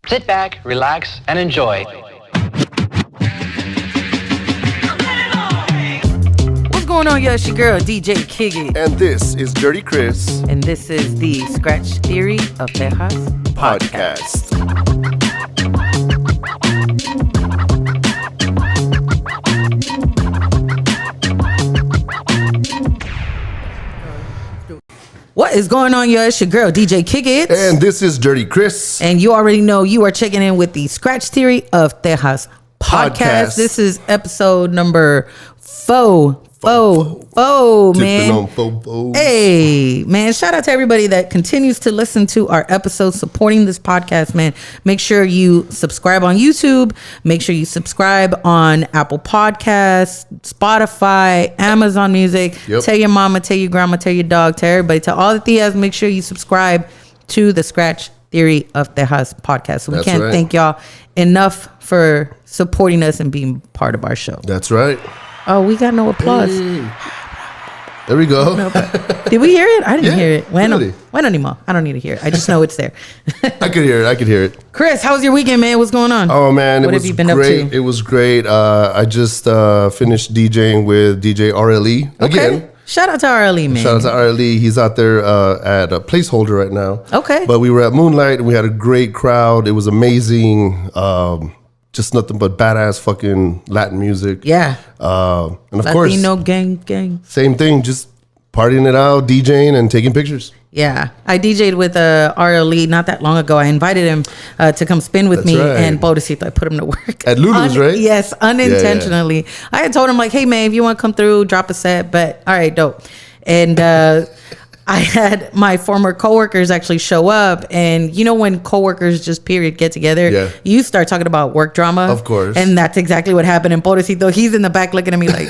Sit back, relax, and enjoy. What's going on, y'all? It's your girl, DJ Kickit. And this is DirrtyXris. And this is the Scratch Theory of Texas podcast. What is going on, y'all? It's your girl, DJ Kickit. And this is DirrtyXris. And you already know you are checking in with the Scratch Theory of Texas podcast. This is episode number 4, man. Hey, man, shout out to everybody that continues to listen to our episodes, supporting this podcast, man. Make sure you subscribe on YouTube. Make sure you subscribe on Apple Podcasts, Spotify, Amazon Music. Yep. Tell your mama, tell your grandma, tell your dog, tell everybody, tell all the tias. Make sure you subscribe to the Scratch Theory of Texas podcast. So we can't thank y'all enough for supporting us and being part of our show. That's right. Oh, we got no applause. Hey. There we go. Did we hear it? I didn't hear it. Bueno anymore. I don't need to hear it. I just know it's there. I could hear it. Chris, how was your weekend, man? What's going on? Oh, man. What have you been up to? It was great. I just finished DJing with DJ RLE again. Okay. Shout out to RLE, man. Shout out to RLE. He's out there at a placeholder right now. Okay. But we were at Moonlight and we had a great crowd. It was amazing. Just nothing but badass fucking Latin music. Yeah. And of Latino course, gang. same thing, just partying it out, DJing and taking pictures. Yeah. I DJ'd with RLE not that long ago. I invited him to come spin with me and Bodicito. I put him to work. At Lulu's, right? Yes, unintentionally. Yeah. I had told him, like, hey, man, if you want to come through, drop a set. But all right, dope. And I had my former coworkers actually show up, and you know when coworkers just get together, you start talking about work drama. Of course. And that's exactly what happened in Pobrecito. He's in the back looking at me like,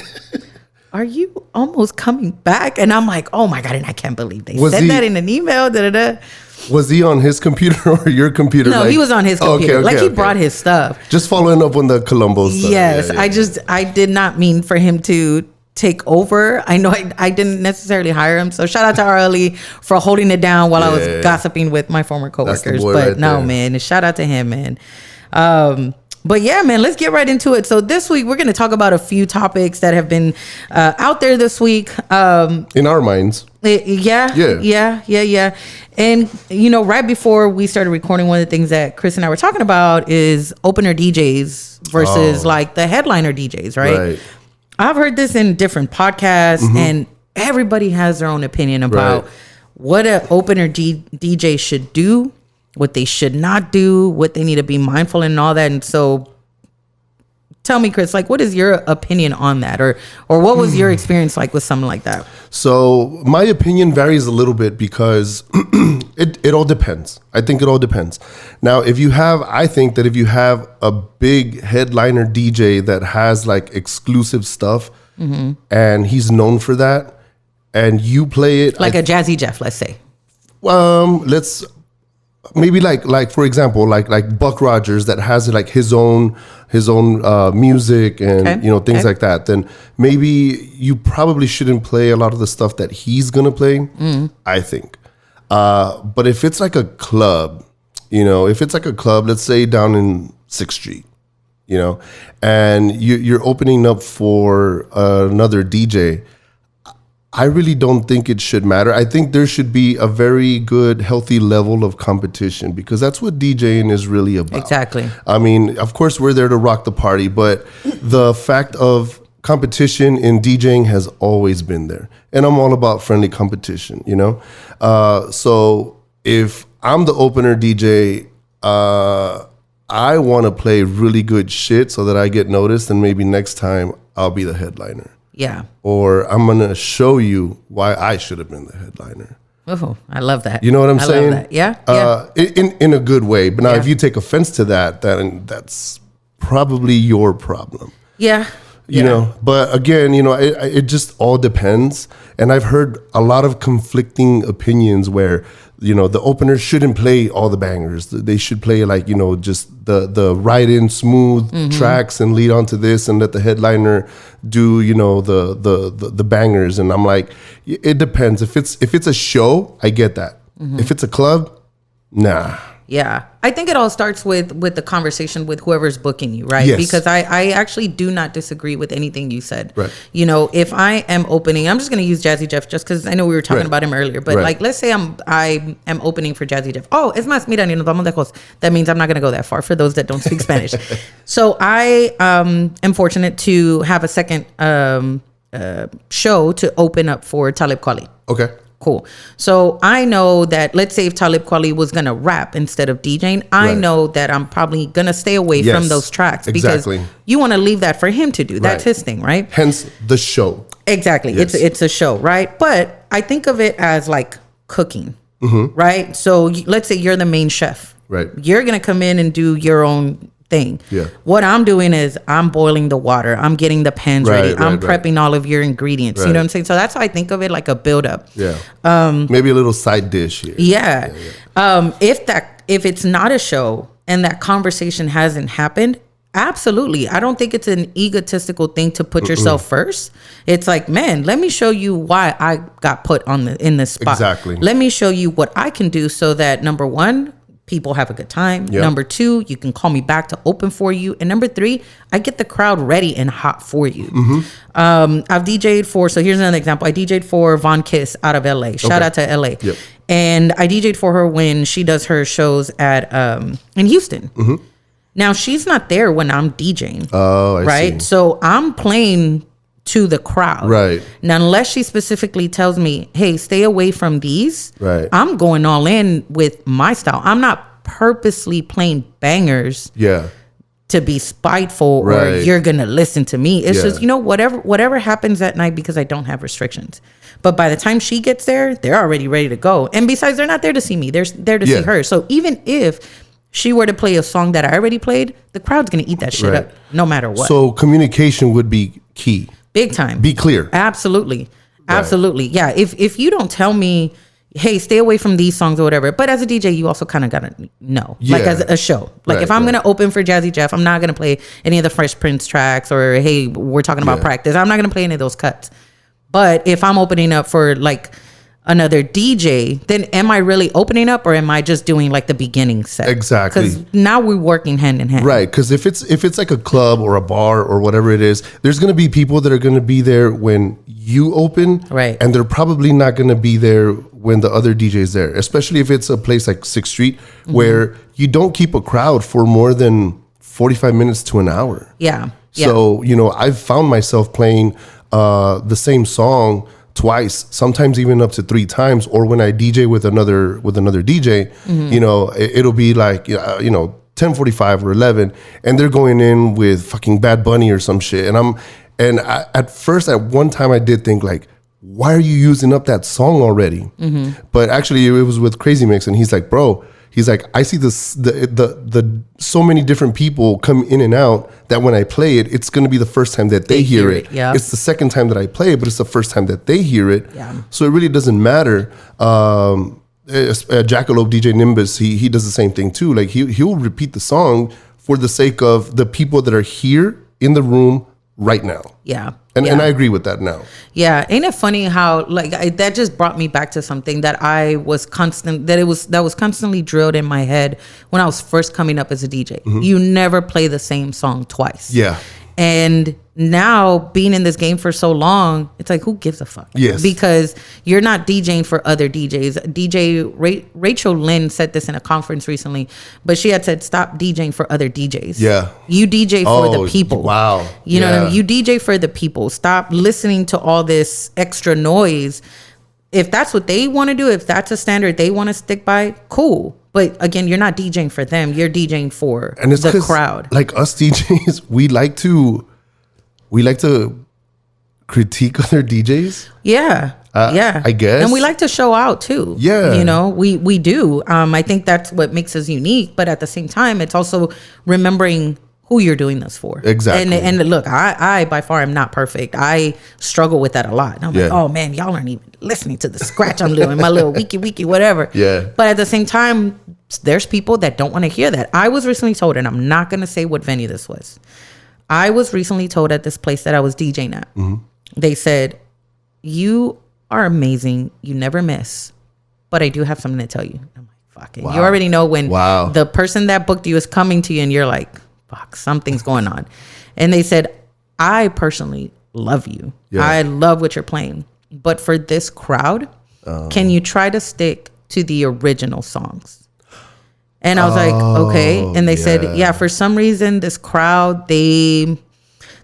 are you almost coming back? And I'm like, oh my God, and I can't believe they said that in an email. Was he on his computer or your computer? No, he was on his computer. He brought his stuff. Just following up on the Colombo stuff. Yes, yeah. I did not mean for him to take over. I know I didn't necessarily hire him. So shout out to RLE for holding it down while I was gossiping with my former coworkers. But man, shout out to him, man. But yeah, man, let's get right into it. So this week we're going to talk about a few topics that have been out there this week. In our minds. Yeah. And, you know, right before we started recording, one of the things that Chris and I were talking about is opener DJs versus like the headliner DJs, right? I've heard this in different podcasts, and everybody has their own opinion about what an opener DJ should do, what they should not do, what they need to be mindful in, and all that. And so tell me, Chris, like, what is your opinion on that? Or what was your experience like with something like that? So my opinion varies a little bit because it all depends. I think it all depends. Now, I think that if you have a big headliner DJ that has like exclusive stuff and he's known for that and you play it. Like a Jazzy Jeff, let's say. Maybe like for example, like Buck Rogers that has like his own music and things like that. Then maybe you probably shouldn't play a lot of the stuff that he's gonna play. I think, but if it's like a club, let's say down in 6th Street, and you're opening up for another DJ. I really don't think it should matter. I think there should be a very good, healthy level of competition because that's what DJing is really about. Exactly. I mean, of course, we're there to rock the party, but the fact of competition in DJing has always been there. And I'm all about friendly competition, So if I'm the opener DJ, I want to play really good shit so that I get noticed and maybe next time I'll be the headliner. Yeah. Or I'm going to show you why I should have been the headliner. Oh, I love that. You know what I'm saying? Love that. Yeah. In a good way. But now if you take offense to that, then that's probably your problem. Yeah. You know, but again, it just all depends. And I've heard a lot of conflicting opinions where, the openers shouldn't play all the bangers. They should play like, just the ride-in smooth tracks and lead on to this and let the headliner do, the bangers. And I'm like, it depends. If it's a show, I get that. If it's a club, nah. Yeah. I think it all starts with the conversation with whoever's booking you, right? Yes. Because I actually do not disagree with anything you said. Right. You know, if I am opening, I'm just going to use Jazzy Jeff just because I know we were talking about him earlier. But like, let's say I am opening for Jazzy Jeff. Oh, es más, mira, ni nos vamos lejos. That means I'm not going to go that far for those that don't speak Spanish. So I am fortunate to have a second show to open up for Talib Kweli. Okay. Cool. So I know that, let's say if Talib Kweli was going to rap instead of DJing, I know that I'm probably going to stay away from those tracks because you want to leave that for him to do. That's his thing, right? Hence the show. Exactly. Yes. It's a show, right? But I think of it as like cooking, right? So let's say you're the main chef. Right. You're going to come in and do your own thing. Yeah. What I'm doing is I'm boiling the water. I'm getting the pans ready. I'm prepping all of your ingredients. You know what I'm saying? So that's how I think of it, like a build up. Yeah. Maybe a little side dish here. Yeah. If it's not a show and that conversation hasn't happened, absolutely. I don't think it's an egotistical thing to put yourself first. It's like, man, let me show you why I got put in this spot. Exactly. Let me show you what I can do so that, number one, people have a good time. Yep. Number two, you can call me back to open for you. And number three, I get the crowd ready and hot for you. I've DJ'd for, so here's another example. I DJ'd for Von Kiss out of LA. Shout out to LA. Yep. And I DJ'd for her when she does her shows at in Houston. Now she's not there when I'm DJing. Oh, I see. So I'm playing to the crowd. Right. Now, unless she specifically tells me, hey, stay away from these, I'm going all in with my style. I'm not purposely playing bangers to be spiteful or you're going to listen to me. It's just, you know, whatever happens that night, because I don't have restrictions. But by the time she gets there, they're already ready to go. And besides, they're not there to see me. They're there to see her. So even if she were to play a song that I already played, the crowd's going to eat that shit up no matter what. So communication would be key. Big time. Be clear. Absolutely. Absolutely. Yeah. If you don't tell me, hey, stay away from these songs or whatever. But as a DJ, you also kind of got to know. Like as a show. Like if I'm going to open for Jazzy Jeff, I'm not going to play any of the Fresh Prince tracks or, hey, we're talking about practice. I'm not going to play any of those cuts. But if I'm opening up for like another DJ, then am I really opening up or am I just doing like the beginning set? Exactly. Because now we're working hand in hand. Right. Because if it's like a club or a bar or whatever it is, there's going to be people that are going to be there when you open. Right. And they're probably not going to be there when the other DJ is there, especially if it's a place like 6th Street where you don't keep a crowd for more than 45 minutes to an hour. Yeah. So, you know, I've found myself playing the same song twice, sometimes even up to 3 times, or when I DJ with another DJ, you know, it'll be like, you know, 10:45 or 11, and they're going in with fucking Bad Bunny or some shit, and I, at first, at one time, I did think like, why are you using up that song already? But actually, it was with Crazy Mix, and he's like, bro. He's like, I see this the so many different people come in and out that when I play it, it's going to be the first time that they hear it. Yeah. It's the second time that I play it, but it's the first time that they hear it. Yeah. So it really doesn't matter. Jackalope DJ Nimbus, he does the same thing too. Like he'll repeat the song for the sake of the people that are here in the room right now. Yeah. And I agree with that now. Yeah. Ain't it funny how like that just brought me back to something that was constantly drilled in my head when I was first coming up as a DJ. You never play the same song twice. Yeah. And now being in this game for so long, it's like, who gives a fuck? Yes. Because you're not DJing for other DJs. Rachel Lynn said this in a conference recently, but she had said, stop DJing for other DJs. Yeah. You DJ for the people. Wow. You know what I mean? You DJ for the people. Stop listening to all this extra noise. If that's what they want to do, if that's a standard they want to stick by, cool. But again, you're not DJing for them. You're DJing for the crowd. Like us DJs, we like to critique other DJs. Yeah. I guess. And we like to show out too. Yeah. You know, we do. I think that's what makes us unique. But at the same time, it's also remembering who you're doing this for. Exactly. And look, I by far am not perfect. I struggle with that a lot. And I'm like, oh man, y'all aren't even listening to the scratch I'm doing, my little wiki, whatever. Yeah. But at the same time, there's people that don't want to hear that. I was recently told, and I'm not going to say what venue this was. I was recently told at this place that I was DJing at. They said, you are amazing. You never miss. But I do have something to tell you. I'm like, fuck. And you already know when the person that booked you is coming to you and you're like, fuck, something's going on. And they said, I personally love you. Yeah. I love what you're playing. But for this crowd, can you try to stick to the original songs? And I was like, okay. And they said, yeah, for some reason, this crowd, they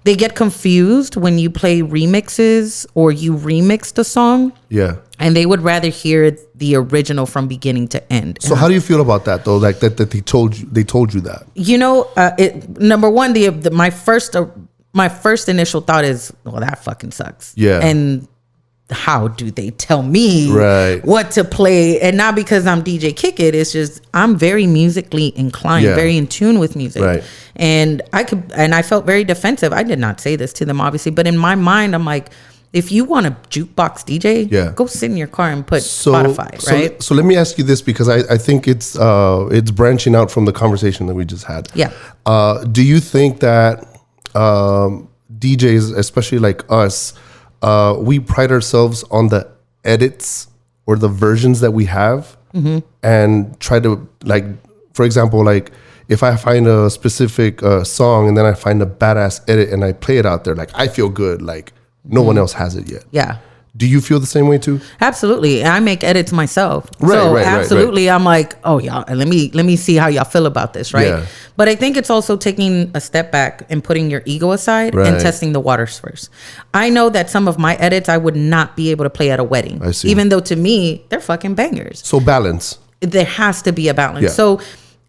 get confused when you play remixes or you remix the song. Yeah. And they would rather hear the original from beginning to end. So how do you feel about that though? Like that they told you that? You know, number one, my first initial thought is, well, that fucking sucks. Yeah. And how do they tell me what to play? And not because I'm DJ Kickit, it's just I'm very musically inclined, very in tune with music. Right. And I felt very defensive. I did not say this to them, obviously, but in my mind, I'm like, if you want a jukebox DJ, go sit in your car and put Spotify, right? So let me ask you this, because I think it's branching out from the conversation that we just had. Yeah. Do you think that DJs, especially like us, we pride ourselves on the edits or the versions that we have, and try to, like, for example, like if I find a specific song and then I find a badass edit and I play it out there, like I feel good, like no one else has it yet. Yeah. Do you feel the same way too? Absolutely. I make edits myself. Absolutely. I'm like, oh y'all, let me see how y'all feel about this, right? Yeah. But I think it's also taking a step back and putting your ego aside and testing the waters first. I know that some of my edits I would not be able to play at a wedding. I see. Even though to me, they're fucking bangers. So balance. There has to be a balance. Yeah. So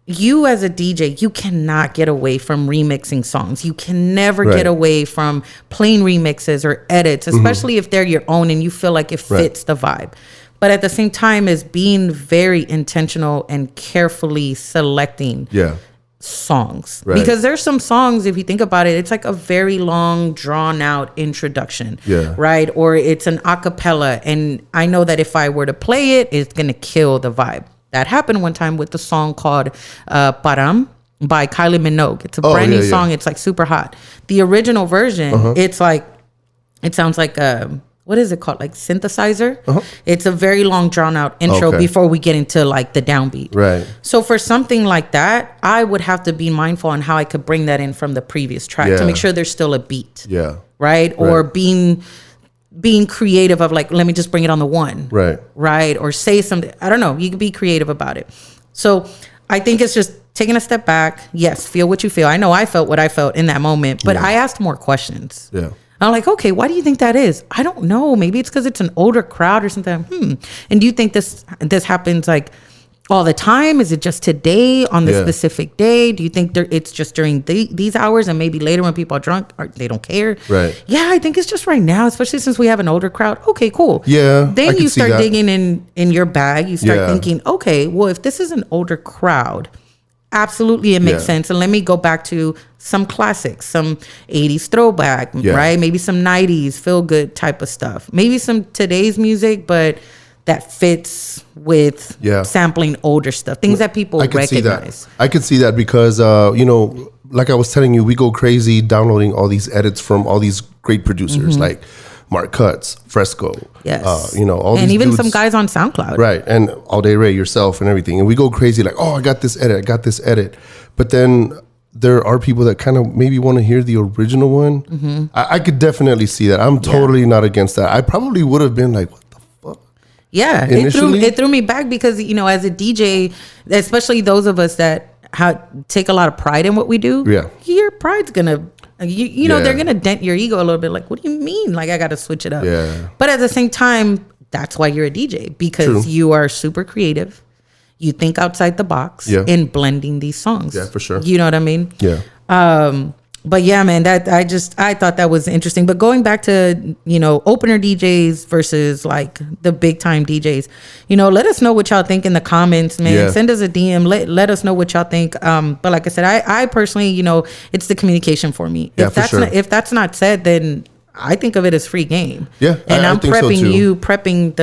you as a DJ, you cannot get away from remixing songs. You can never get away from playing remixes or edits, especially if they're your own and you feel like it fits the vibe. But at the same time, is being very intentional and carefully selecting songs. Right. Because there's some songs, if you think about it, it's like a very long, drawn out introduction, right? Or it's an a cappella. And I know that if I were to play it, it's going to kill the vibe. That happened one time with the song called Param by Kylie Minogue. It's a brand new song. It's like super hot. The original version, it's like, it sounds like, what is it called? Like synthesizer. It's a very long drawn out intro before we get into like the downbeat. Right. So for something like that, I would have to be mindful on how I could bring that in from the previous track to make sure there's still a beat. Yeah. Right. Or being creative of like, let me just bring it on the one. Right. Or say something. I don't know. You can be creative about it. So I think it's just taking a step back. Yes. Feel what you feel. I know I felt what I felt in that moment, but I asked more questions. Yeah. I'm like, okay, why do you think that is? I don't know. Maybe it's because it's an older crowd or something. And do you think this happens like all the time? Is it just today on this specific day? Do you think it's just during these hours and maybe later when people are drunk or they don't care? Right. Yeah, I think it's just right now, especially since we have an older crowd. Okay, cool. Yeah. Then you start digging in your bag. You start thinking, okay, well, if this is an older crowd, absolutely it makes sense. And let me go back to some classics, some 80s throwback, right? Maybe some 90s feel good type of stuff. Maybe some today's music, but that fits with sampling older stuff, things that people recognize. I could see that because, like I was telling you, we go crazy downloading all these edits from all these great producers like Mark Cutts, Fresco, all and these even dudes, some guys on SoundCloud, right? And All Day Ray, yourself, and everything, and we go crazy like, oh, I got this edit, but then there are people that kind of maybe want to hear the original one. I could definitely see that. I'm totally not against that. I probably would have been like, what the fuck? Yeah, it threw me back because as a DJ, especially those of us that take a lot of pride in what we do. Yeah, your pride's gonna. They're gonna dent your ego a little bit. Like, what do you mean? Like, I got to switch it up. Yeah. But at the same time, that's why you're a DJ, because you are super creative. You think outside the box in blending these songs. Yeah, for sure. You know what I mean? Yeah. But yeah, man, I thought that was interesting. But going back to, opener DJs versus like the big time DJs, let us know what y'all think in the comments, man. Yeah. Send us a DM. Let us know what y'all think. But like I said, I personally, it's the communication for me. Yeah, If that's not said, then I think of it as free game. Yeah. And I'm prepping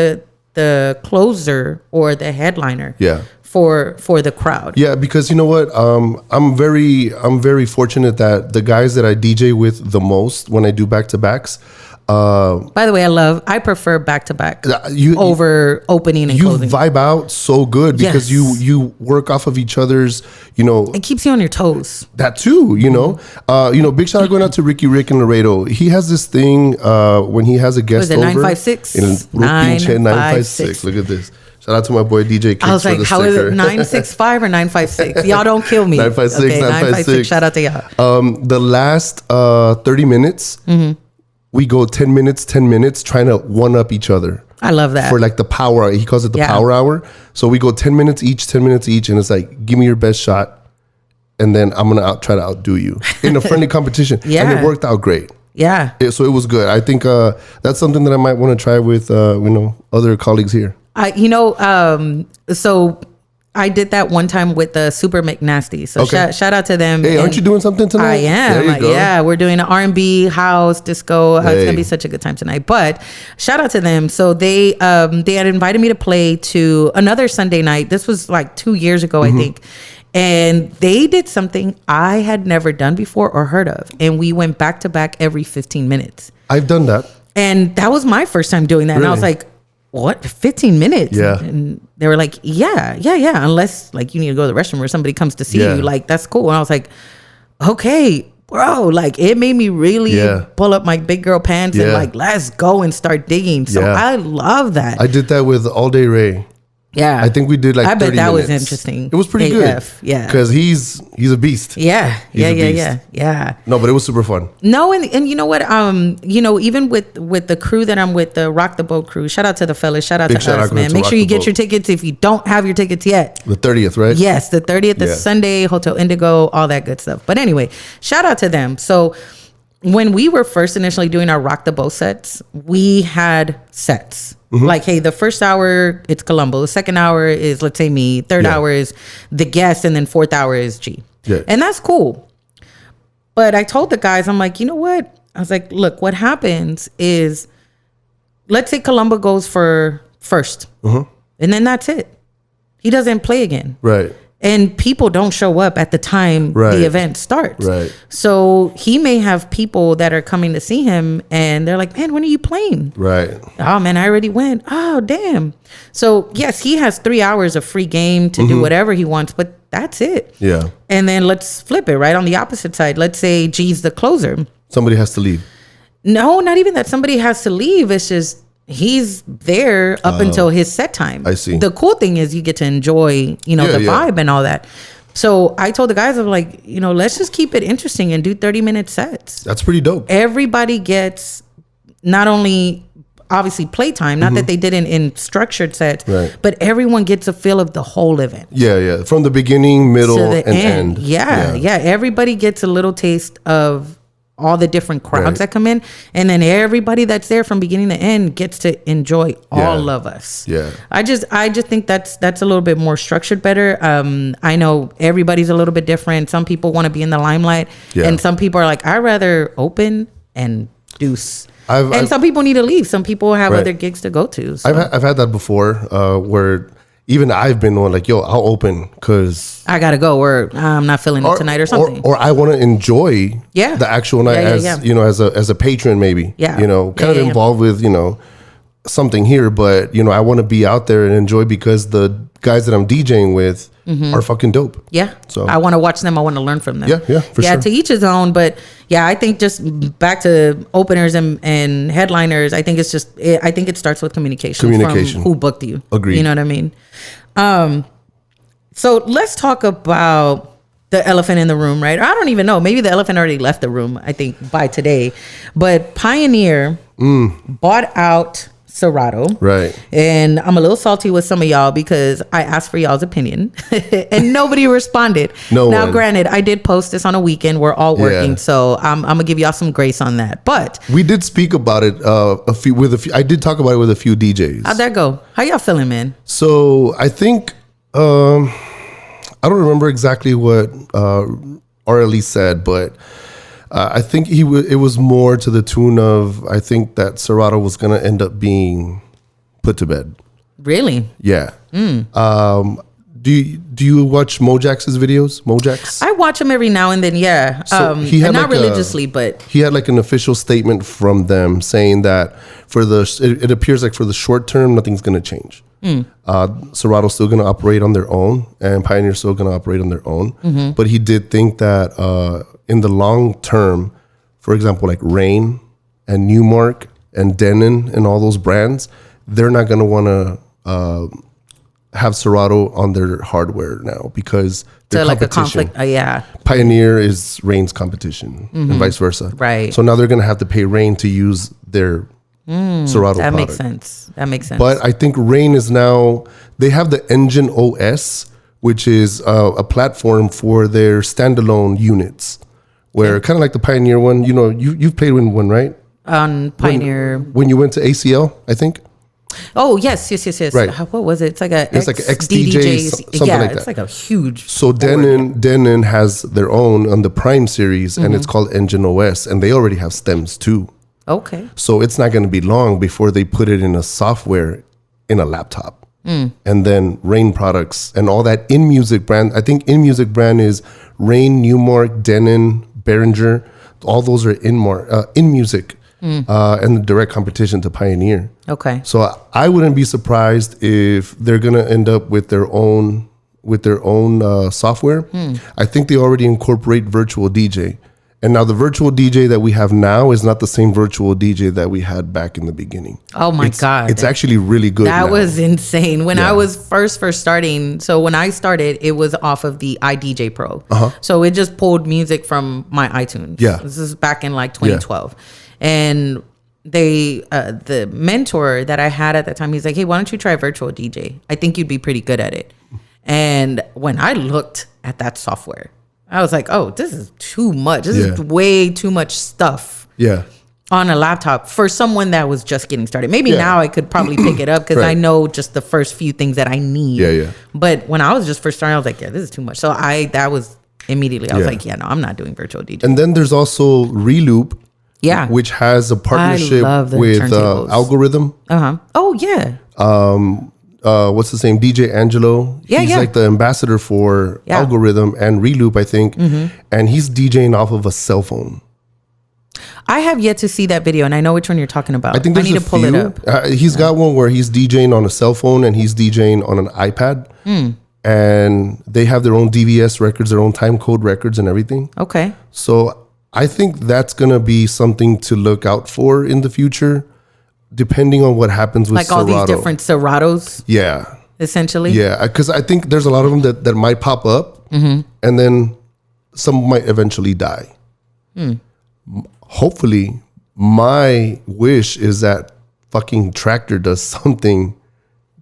the closer or the headliner. Yeah. For the crowd. Yeah, because you know what? I'm very fortunate that the guys that I DJ with the most when I do back-to-backs, By the way, I prefer back to back over opening and closing. You vibe out so good because you work off of each other's, it keeps you on your toes. That too, big shout out going out to Ricky Rick and Laredo. He has this thing when he has a guest over. 956? 956. Look at this. Shout out to my boy DJ Kickit. I was like, how is it 965 or 956? Y'all don't kill me. 956, okay, 956. Shout out to y'all. The last 30 minutes, we go 10 minutes trying to one up each other. I love that. For like the power hour. He calls it the power hour. So we go 10 minutes each. And it's like, give me your best shot. And then I'm going to try to outdo you in a friendly competition. And it worked out great. Yeah. So it was good. I think that's something that I might want to try with, other colleagues here. So I did that one time with the Super McNasty. So shout out to them. Hey, aren't you doing something tonight? I am. Yeah, we're doing an R&B, house, disco. It's gonna be such a good time tonight. But shout out to them. So they had invited me to play to another Sunday night. This was like 2 years ago, I think. And they did something I had never done before or heard of. And we went back to back every 15 minutes. I've done that. And that was my first time doing that. Really? And I was like, what, 15 minutes? Yeah. And they were like, yeah. Unless like you need to go to the restroom or somebody comes to see you, like that's cool. And I was like, okay, bro, like it made me really pull up my big girl pants and like, let's go and start digging. So I love that. I did that with All Day Ray. Yeah. I think we did like 30 minutes. I bet that was interesting. It was pretty good. Yeah. Because he's a beast. Yeah. Yeah. No, but it was super fun. No, and you know what? Even with the crew that I'm with, the Rock the Boat crew, shout out to the fellas, shout out to us, man. Make sure you get your tickets if you don't have your tickets yet. The 30th, right? Yes, the 30th, the Sunday, Hotel Indigo, all that good stuff. But anyway, shout out to them. So when we were first initially doing our Rock the Boat sets, we had sets. Like, hey, the first hour, it's Columbo. The second hour is, let's say, me. Third hour is the guest. And then fourth hour is G. Yeah. And that's cool. But I told the guys, I'm like, you know what? I was like, look, what happens is, let's say Columbo goes for first. And then that's it. He doesn't play again. Right. And people don't show up at the time the event starts. Right. So he may have people that are coming to see him and they're like, man, when are you playing? Right. Oh, man, I already went. Oh, damn. So, yes, he has 3 hours of free game to do whatever he wants, but that's it. Yeah. And then let's flip it right on the opposite side. Let's say G's the closer. Somebody has to leave. No, not even that somebody has to leave. It's just he's there up until his set time. I see. The cool thing is you get to enjoy, the vibe and all that. So I told the guys, I'm like, let's just keep it interesting and do 30-minute sets. That's pretty dope. Everybody gets not only obviously playtime, not that they did in structured sets, but everyone gets a feel of the whole event. Yeah. From the beginning, middle, and end. Yeah. Everybody gets a little taste of all the different crowds that come in, and then everybody that's there from beginning to end gets to enjoy all of us. Yeah. I just think that's a little bit more structured better. I know everybody's a little bit different. Some people want to be in the limelight, and some people are like, I'd rather open and deuce. And some people need to leave. Some people have other gigs to go to. So. I've had that before, where even I've been on like, yo, I'll open because I gotta go, or I'm not feeling it tonight or something. Or I want to enjoy the actual night as a patron, maybe. Yeah. Kind of involved with, something here, but I want to be out there and enjoy because the guys that I'm DJing with are fucking dope. Yeah. So I want to watch them. I want to learn from them. Yeah, for sure. To each his own. But yeah, I think just back to openers and headliners, I think it's just, I think it starts with communication. From who booked you. Agreed. You know what I mean? So let's talk about the elephant in the room, right? I don't even know. Maybe the elephant already left the room, I think, by today. But Pioneer bought out Serato. Right. And I'm a little salty with some of y'all because I asked for y'all's opinion and nobody responded. Now, granted, I did post this on a weekend. We're all working. So I'm going to give y'all some grace on that. But we did speak about it I did talk about it with a few DJs. How'd that go? How y'all feeling, man? So I think, I don't remember exactly what RLE said, but I think it was more to the tune of, I think that Serato was going to end up being put to bed. Really? Yeah. Do you watch Mojax's videos? Mojax? I watch him every now and then. Yeah. So he had not like religiously, but he had like an official statement from them saying that it appears like for the short term, nothing's going to change. Serato's still going to operate on their own, and Pioneer's still going to operate on their own. Mm-hmm. But he did think that in the long term, for example, like Rain and Newmark and Denon and all those brands, they're not going to want to have Serato on their hardware now because they're like a conflict. Yeah. Pioneer is Rain's competition and vice versa. Right. So now they're going to have to pay Rain to use their Serato that product. That makes sense. But I think Rain is now, they have the Engine OS, which is a platform for their standalone units, where kind of like the Pioneer one, you know, you've played with one, right? On Pioneer. When you went to ACL, I think. Oh, yes. Right. What was it? It's like a XDJ, something like that. It's like a huge. So Denon has their own on the Prime series, and it's called Engine OS, and they already have stems too. Okay. So it's not going to be long before they put it in a software in a laptop. And then Rain products and all that InMusic brand. I think InMusic brand is Rain, Newmark, Denon, Behringer. All those are InMusic. And the direct competition to Pioneer. Okay. So I wouldn't be surprised if they're gonna end up with their own software. I think they already incorporate virtual DJ, and now the virtual DJ that we have now is not the same virtual DJ that we had back in the beginning. Oh my God! It's actually really good. That now. was insane when I was first starting. So when I started, it was off of the iDJ Pro. So it just pulled music from my iTunes. Yeah. This is back in like 2012. And they, the mentor that I had at that time, he's like, hey, why don't you try virtual DJ? I think you'd be pretty good at it. And when I looked at that software, I was like, oh, this is too much. This is way too much stuff. Yeah. On a laptop for someone that was just getting started. Maybe now I could probably pick it up because I know just the first few things that I need. Yeah. But when I was just first starting, I was like, yeah, this is too much. So that was immediately, I was like, yeah, no, I'm not doing virtual DJ. And then there's also Reloop. Yeah. Which has a partnership with Algorithm. Oh, yeah. What's his name? DJ Angelo. He's like the ambassador for Algorithm and Reloop, I think. And he's DJing off of a cell phone. I have yet to see that video, and I know which one you're talking about. I think I need to pull it up. He's got one where he's DJing on a cell phone and he's DJing on an iPad. And they have their own DVS records, their own time code records and everything. Okay. So I think that's going to be something to look out for in the future, depending on what happens with like Serato. All these different Seratos? Yeah. Essentially? Yeah, because I think there's a lot of them that might pop up, and then some might eventually die. Hopefully, my wish is that fucking Tractor does something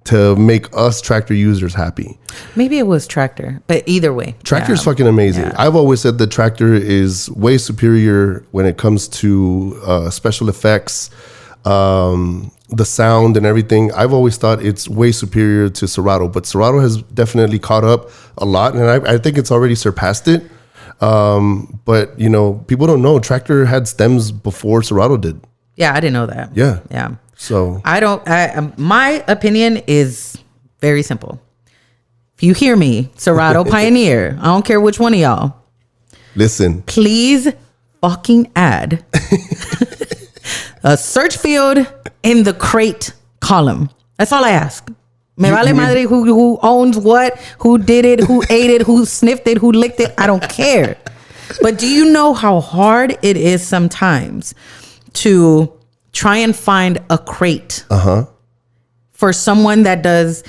to make us Tractor users happy. Maybe it was Tractor, but either way. Tractor is fucking amazing. Yeah. I've always said that Tractor is way superior when it comes to special effects, the sound and everything. I've always thought it's way superior to Serato, but Serato has definitely caught up a lot, and I think it's already surpassed it. But, you know, people don't know Tractor had stems before Serato did. Yeah, I didn't know that. Yeah. So my opinion is very simple. If you hear me, Serato Pioneer, I don't care which one of y'all. Listen. Please fucking add a search field in the crate column. That's all I ask. Me vale madre who owns what, who did it, who ate it, who sniffed it, who licked it. I don't care. But do you know how hard it is sometimes to try and find a crate for someone that does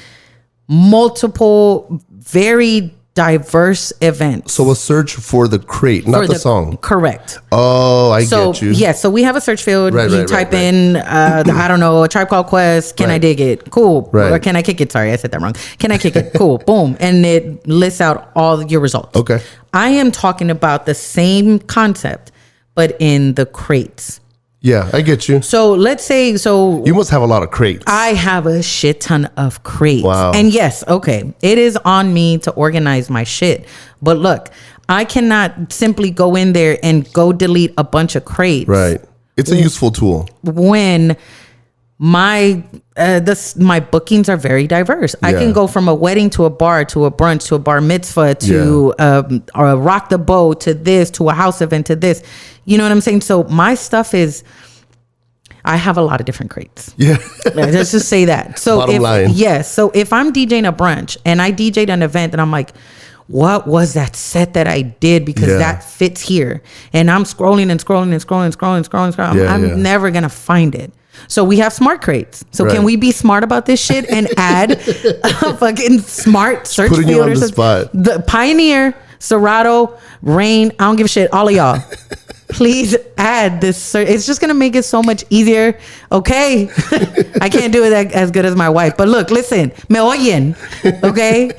multiple, very diverse events? So a search for the crate, not the song. Correct. Oh, I get you. Yeah, so we have a search field. You type in, I don't know, A Tribe Called Quest. Can I dig it? Cool. Right. Or can I kick it? Sorry, I said that wrong. Can I kick it? Cool. Boom. And it lists out all your results. Okay. I am talking about the same concept, but in the crates. Yeah, I get you. So let's say, you must have a lot of crates. I have a shit ton of crates. Wow. And yes, okay, it is on me to organize my shit. But look, I cannot simply go in there and go delete a bunch of crates. Right. It's a useful tool. When my bookings are very diverse. I can go from a wedding to a bar to a brunch to a bar mitzvah to a rock the boat to this to a house event to this. You know what I'm saying? So my stuff is, I have a lot of different crates. Yeah. Let's just say that. So Bottom line. Yes. So if I'm DJing a brunch and I DJ'd an event and I'm like, what was that set that I did? Because that fits here. And I'm scrolling and scrolling and scrolling and scrolling and scrolling and scrolling. I'm never going to find it. So we have smart crates. So can we be smart about this shit and add a fucking smart search field? Putting you on the spot. The Pioneer, Serato, Rain, I don't give a shit. All of y'all. Please add this. It's just going to make it so much easier. Okay. I can't do it as good as my wife. But look, listen. Me oyen. Okay.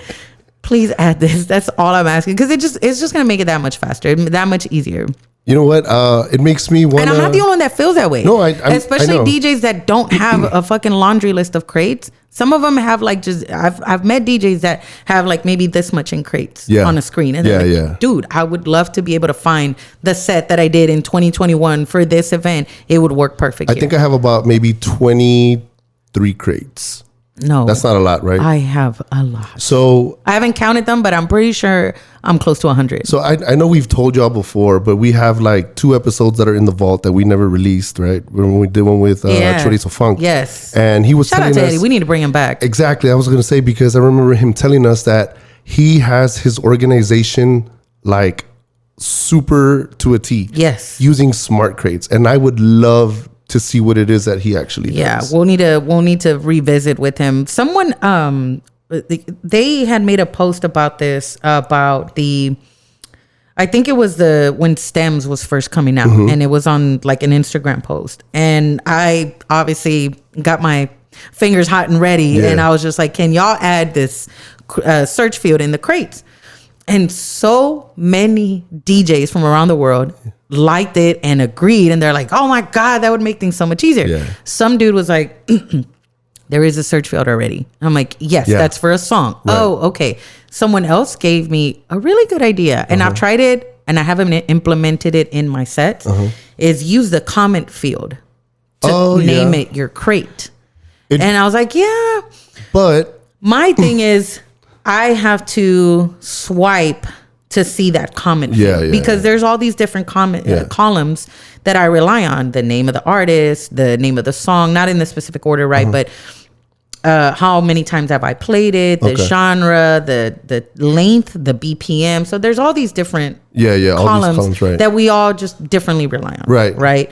Please add this. That's all I'm asking. Because it's just going to make it that much faster. That much easier. You know what? It makes me want to... And I'm not the only one that feels that way. No, especially DJs that don't have a fucking laundry list of crates. Some of them have like just... I've met DJs that have like maybe this much in crates on a screen. And like, dude, I would love to be able to find the set that I did in 2021 for this event. It would work perfect. I think I have about maybe 23 crates. No. That's not a lot, right? I have a lot. So I haven't counted them, but I'm pretty sure I'm close to 100. So I know we've told y'all before, but we have like 2 episodes that are in the vault that we never released, right? When we did one with Chorizo Funk. Yes. And he was telling us... Shout out to Eddie. We need to bring him back. Exactly. I was going to say, because I remember him telling us that he has his organization like super to a T. Yes. Using smart crates. And I would love to see what it is that he actually does. Yeah, we'll need to revisit with him. Someone they had made a post about this, about the, I think it was when Stems was first coming out, and it was on like an Instagram post, and I obviously got my fingers hot and ready, and I was just like, can y'all add this search field in the crates? And so many DJs from around the world liked it and agreed, and they're like, oh my God, that would make things so much easier. Some dude was like, there is a search field already. I'm like, yes, that's for a song. Right. Oh, okay. Someone else gave me a really good idea, and I've tried it and I haven't implemented it in my sets, is use the comment field to name it your crate. And I was like, yeah, but my thing is I have to swipe to see that comment field, because there's all these different columns that I rely on: the name of the artist, the name of the song, not in the specific order, right? But how many times have I played it, the genre, the length, the BPM. So there's all these different columns, that we all just differently rely on. Right.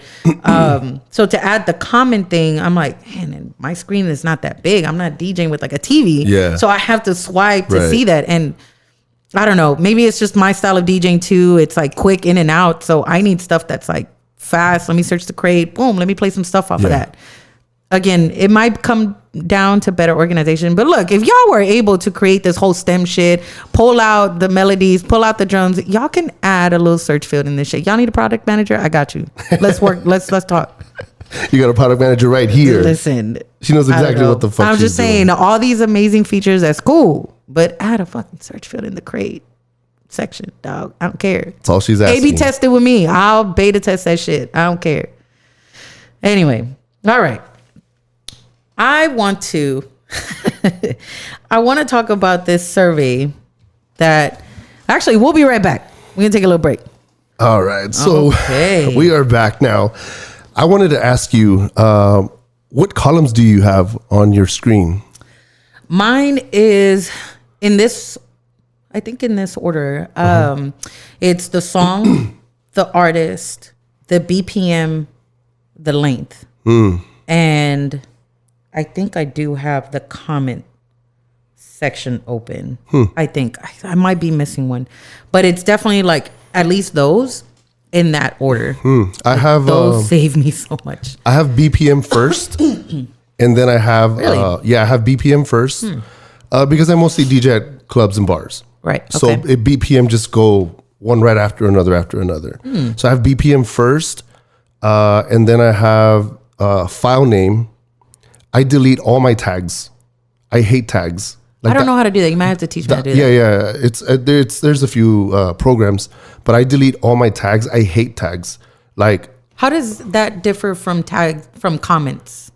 So to add the comment thing, I'm like, man, my screen is not that big. I'm not DJing with like a TV. So I have to swipe to see that. And I don't know, maybe it's just my style of DJing too. It's like quick in and out. So I need stuff that's like fast. Let me search the crate. Boom. Let me play some stuff off of that. Again, it might come down to better organization. But look, if y'all were able to create this whole stem shit, pull out the melodies, pull out the drums, y'all can add a little search field in this shit. Y'all need a product manager? I got you. Let's work. let's talk. You got a product manager right here. Listen. She knows exactly what the fuck I'm just saying, doing. All these amazing features, that's cool. But add a fucking search field in the crate section, dog. I don't care. That's all she's asking. A/B test it with me. I'll beta test that shit. I don't care. Anyway, all right. I want to talk about this survey that actually we'll be right back. We're gonna take a little break. All right. So we are back now. I wanted to ask you, what columns do you have on your screen? Mine is in this, I think in this order. It's the song, the artist, the BPM, the length. And I think I do have the comment section open. I think I might be missing one, but it's definitely like at least those in that order. I have those save me so much. I have BPM first, and then I have I have BPM first because I mostly DJ at clubs and bars. Right. So if BPM just go one right after another. So I have BPM first, and then I have file name. I delete all my tags. I hate tags. Like I don't know how to do that. You might have to teach me how to do that. Yeah. There's a few programs, but I delete all my tags. I hate tags. Like, how does that differ from comments?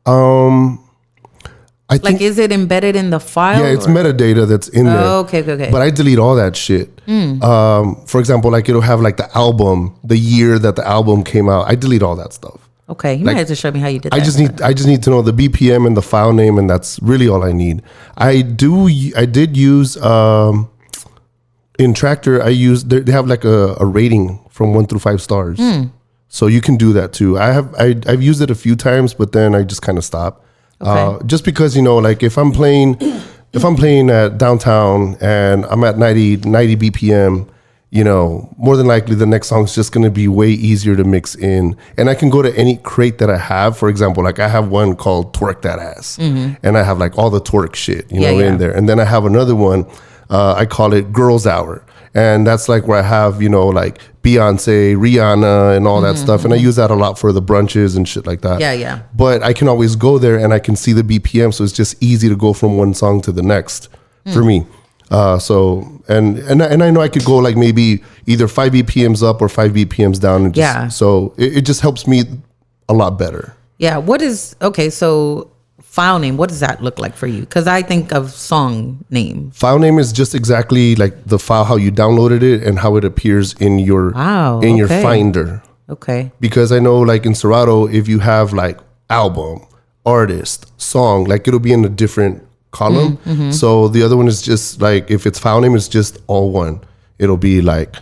I think, is it embedded in the file? Yeah, it's metadata that's in there. Okay. But I delete all that shit. For example, like it'll have like the album, the year that the album came out. I delete all that stuff. Okay, you might have to show me how you did that. I just need to know the BPM and the file name, and that's really all I need. I did use in Tractor. They have like a rating from 1 through 5 stars, so you can do that too. I've used it a few times, but then I just kind of stopped. Okay. Just because, like if I'm playing at downtown and I'm at 90 BPM, more than likely the next song's just going to be way easier to mix in. And I can go to any crate that I have. For example, like I have one called Twerk That Ass, and I have like all the twerk shit, in there. And then I have another one, I call it Girls Hour. And that's like where I have, like Beyonce, Rihanna, and all that stuff. And I use that a lot for the brunches and shit like that. Yeah. But I can always go there and I can see the BPM. So it's just easy to go from one song to the next for me. And I know I could go like maybe either 5 BPMs up or 5 BPMs down. And just, so it just helps me a lot better. Yeah. So file name, what does that look like for you? Because I think of song name. File name is just exactly like the file, how you downloaded it and how it appears in your your Finder. Okay. Because I know like in Serato, if you have like album, artist, song, like it'll be in a different column. So the other one is just like, if it's file name, it's just all one. It'll be like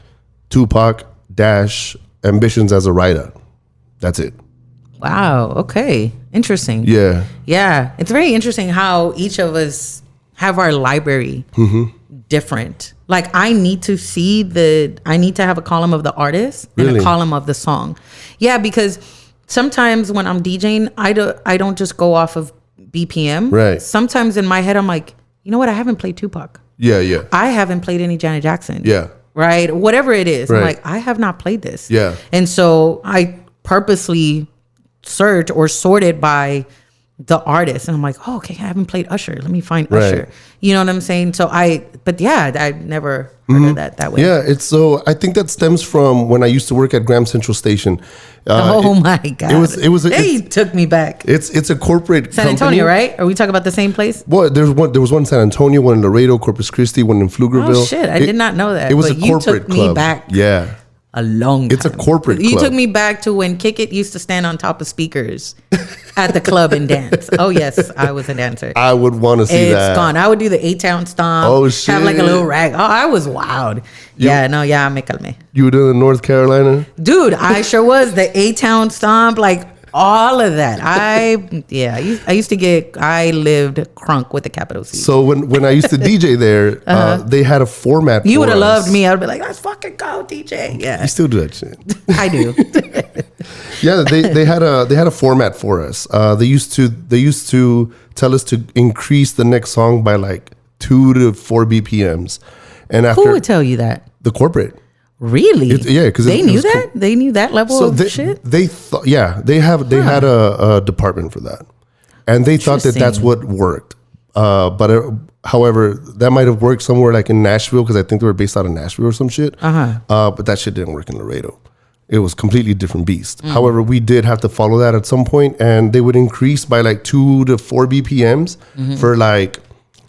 Tupac - Ambitions as a Writer. That's it. Wow. Okay. Interesting. Yeah. Yeah. It's very interesting how each of us have our library different. Like I need to have a column of the artist and a column of the song. Yeah. Because sometimes when I'm DJing, I don't just go off of BPM. Right. Sometimes in my head, I'm like, you know what? I haven't played Tupac. Yeah. I haven't played any Janet Jackson. Yeah. Right. Whatever it is. Right. I'm like, I have not played this. Yeah. And so I purposely search or sorted by the artist, and I'm like, oh, okay, I haven't played Usher. Let me find Usher. You know what I'm saying? So I never heard of that way. Yeah, I think that stems from when I used to work at Graham Central Station. My God! They took me back. It's a corporate San Antonio, right? Are we talking about the same place? Well, there was one in San Antonio, one in Laredo, Corpus Christi, one in Pflugerville. Oh shit! I did not know that. It was a corporate club. You took me back. Yeah. A long time. It's a corporate club. You took me back to when Kickit used to stand on top of speakers at the club and dance. Oh, yes, I was a dancer. I would want to see that. It's gone. I would do the A-Town stomp. Oh, shit. Have like a little rag. Oh, I was wild. Me calme. You were doing North Carolina? Dude, I sure was. The A-Town stomp, like all of that. I lived crunk with a capital C. So when I used to DJ there, they had a format. You would have loved me. I would be like, let's fucking go, DJ. Yeah, you still do that shit. I do. Yeah, they had a format for us. They used to tell us to increase the next song by like 2 to 4 BPMs, and after who would tell you that? The corporate. Really? Because they knew that. They knew that level of shit. They thought, they had a department for that, and they thought that that's what worked. However, that might have worked somewhere like in Nashville, because I think they were based out of Nashville or some shit. But that shit didn't work in Laredo. It was completely different beast. However, we did have to follow that at some point, and they would increase by like 2 to 4 BPMs for like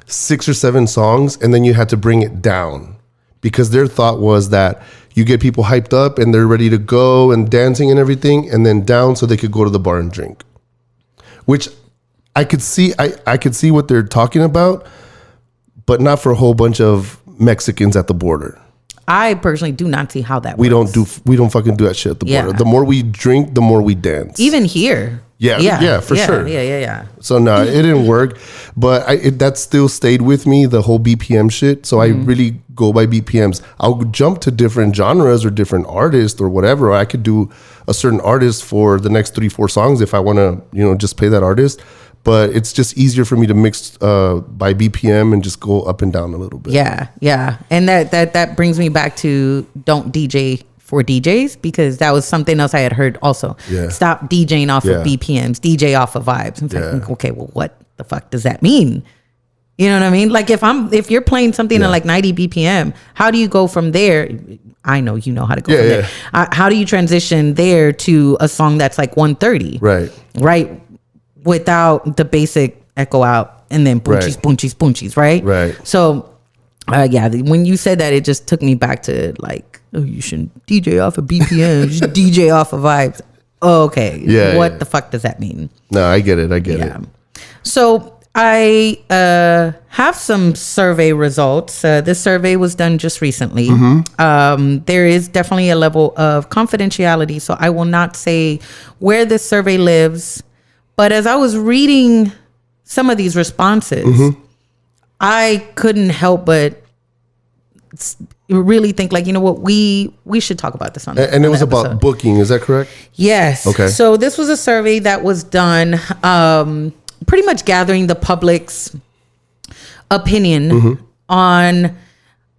6 or 7 songs, and then you had to bring it down, because their thought was that you get people hyped up and they're ready to go and dancing and everything, and then down so they could go to the bar and drink. Which I could see, I could see what they're talking about, but not for a whole bunch of Mexicans at the border. I personally do not see how that works. We don't fucking do that shit at the border. The more we drink, the more we dance. Even here. Yeah, for sure. Yeah. So no, it didn't work, but that still stayed with me, the whole BPM shit. So I really go by BPMs. I'll jump to different genres or different artists or whatever. Or I could do a certain artist for the next 3-4 songs if I want to, just play that artist. But it's just easier for me to mix by BPM and just go up and down a little bit. Yeah. And that brings me back to don't DJ for DJs, because that was something else I had heard also. Yeah. Stop DJing off of BPMs, DJ off of vibes. And it's like, okay, well, what the fuck does that mean? You know what I mean? Like if you're playing something at like 90 BPM, how do you go from there? I know you know how to go from there. How do you transition there to a song that's like 130? Right. without the basic echo out and then boonchies, boonchies, boonchies, right? Right. So, when you said that, it just took me back to like, oh, you shouldn't DJ off of BPM, you should DJ off of vibes. Okay. Yeah. What the fuck does that mean? No, I get it. So I have some survey results. This survey was done just recently. There is definitely a level of confidentiality, so I will not say where this survey lives. But as I was reading some of these responses, I couldn't help but really think like, you know what, we should talk about this on and it was about booking, is that correct? Yes. Okay. So this was a survey that was done pretty much gathering the public's opinion on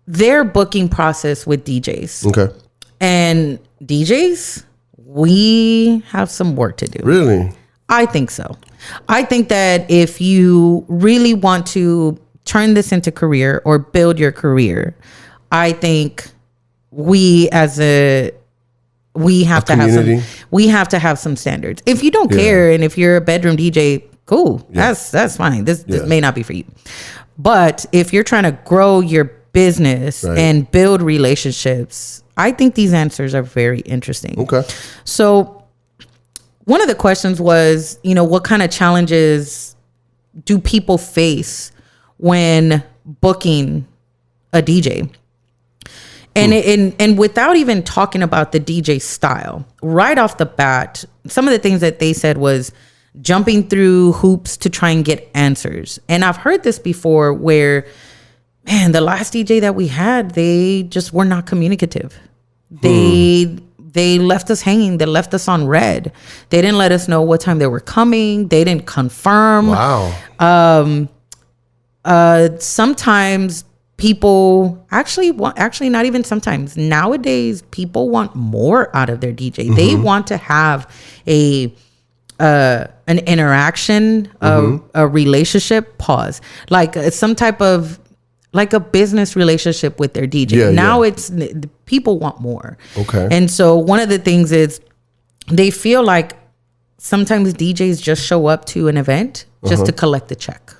their booking process with DJs. Okay. And DJs, we have some work to do. Really? I think so. I think that if you really want to turn this into career or build your career, I think we have to have some standards. If you don't care and if you're a bedroom DJ, cool. That's fine. This may not be for you. But if you're trying to grow your business and build relationships, I think these answers are very interesting. Okay. So one of the questions was, you know, what kind of challenges do people face when booking a DJ? And without even talking about the DJ style, right off the bat, some of the things that they said was jumping through hoops to try and get answers. And I've heard this before where, man, the last DJ that we had, they just were not communicative. They left us hanging. They left us on red. They didn't let us know what time they were coming. They didn't confirm. Wow. Sometimes people actually not even sometimes. Nowadays, people want more out of their DJ. They want to have an interaction, a relationship, like some type of like a business relationship with their DJ. Now it's people want more. Okay. And so one of the things is they feel like sometimes DJs just show up to an event just to collect the check.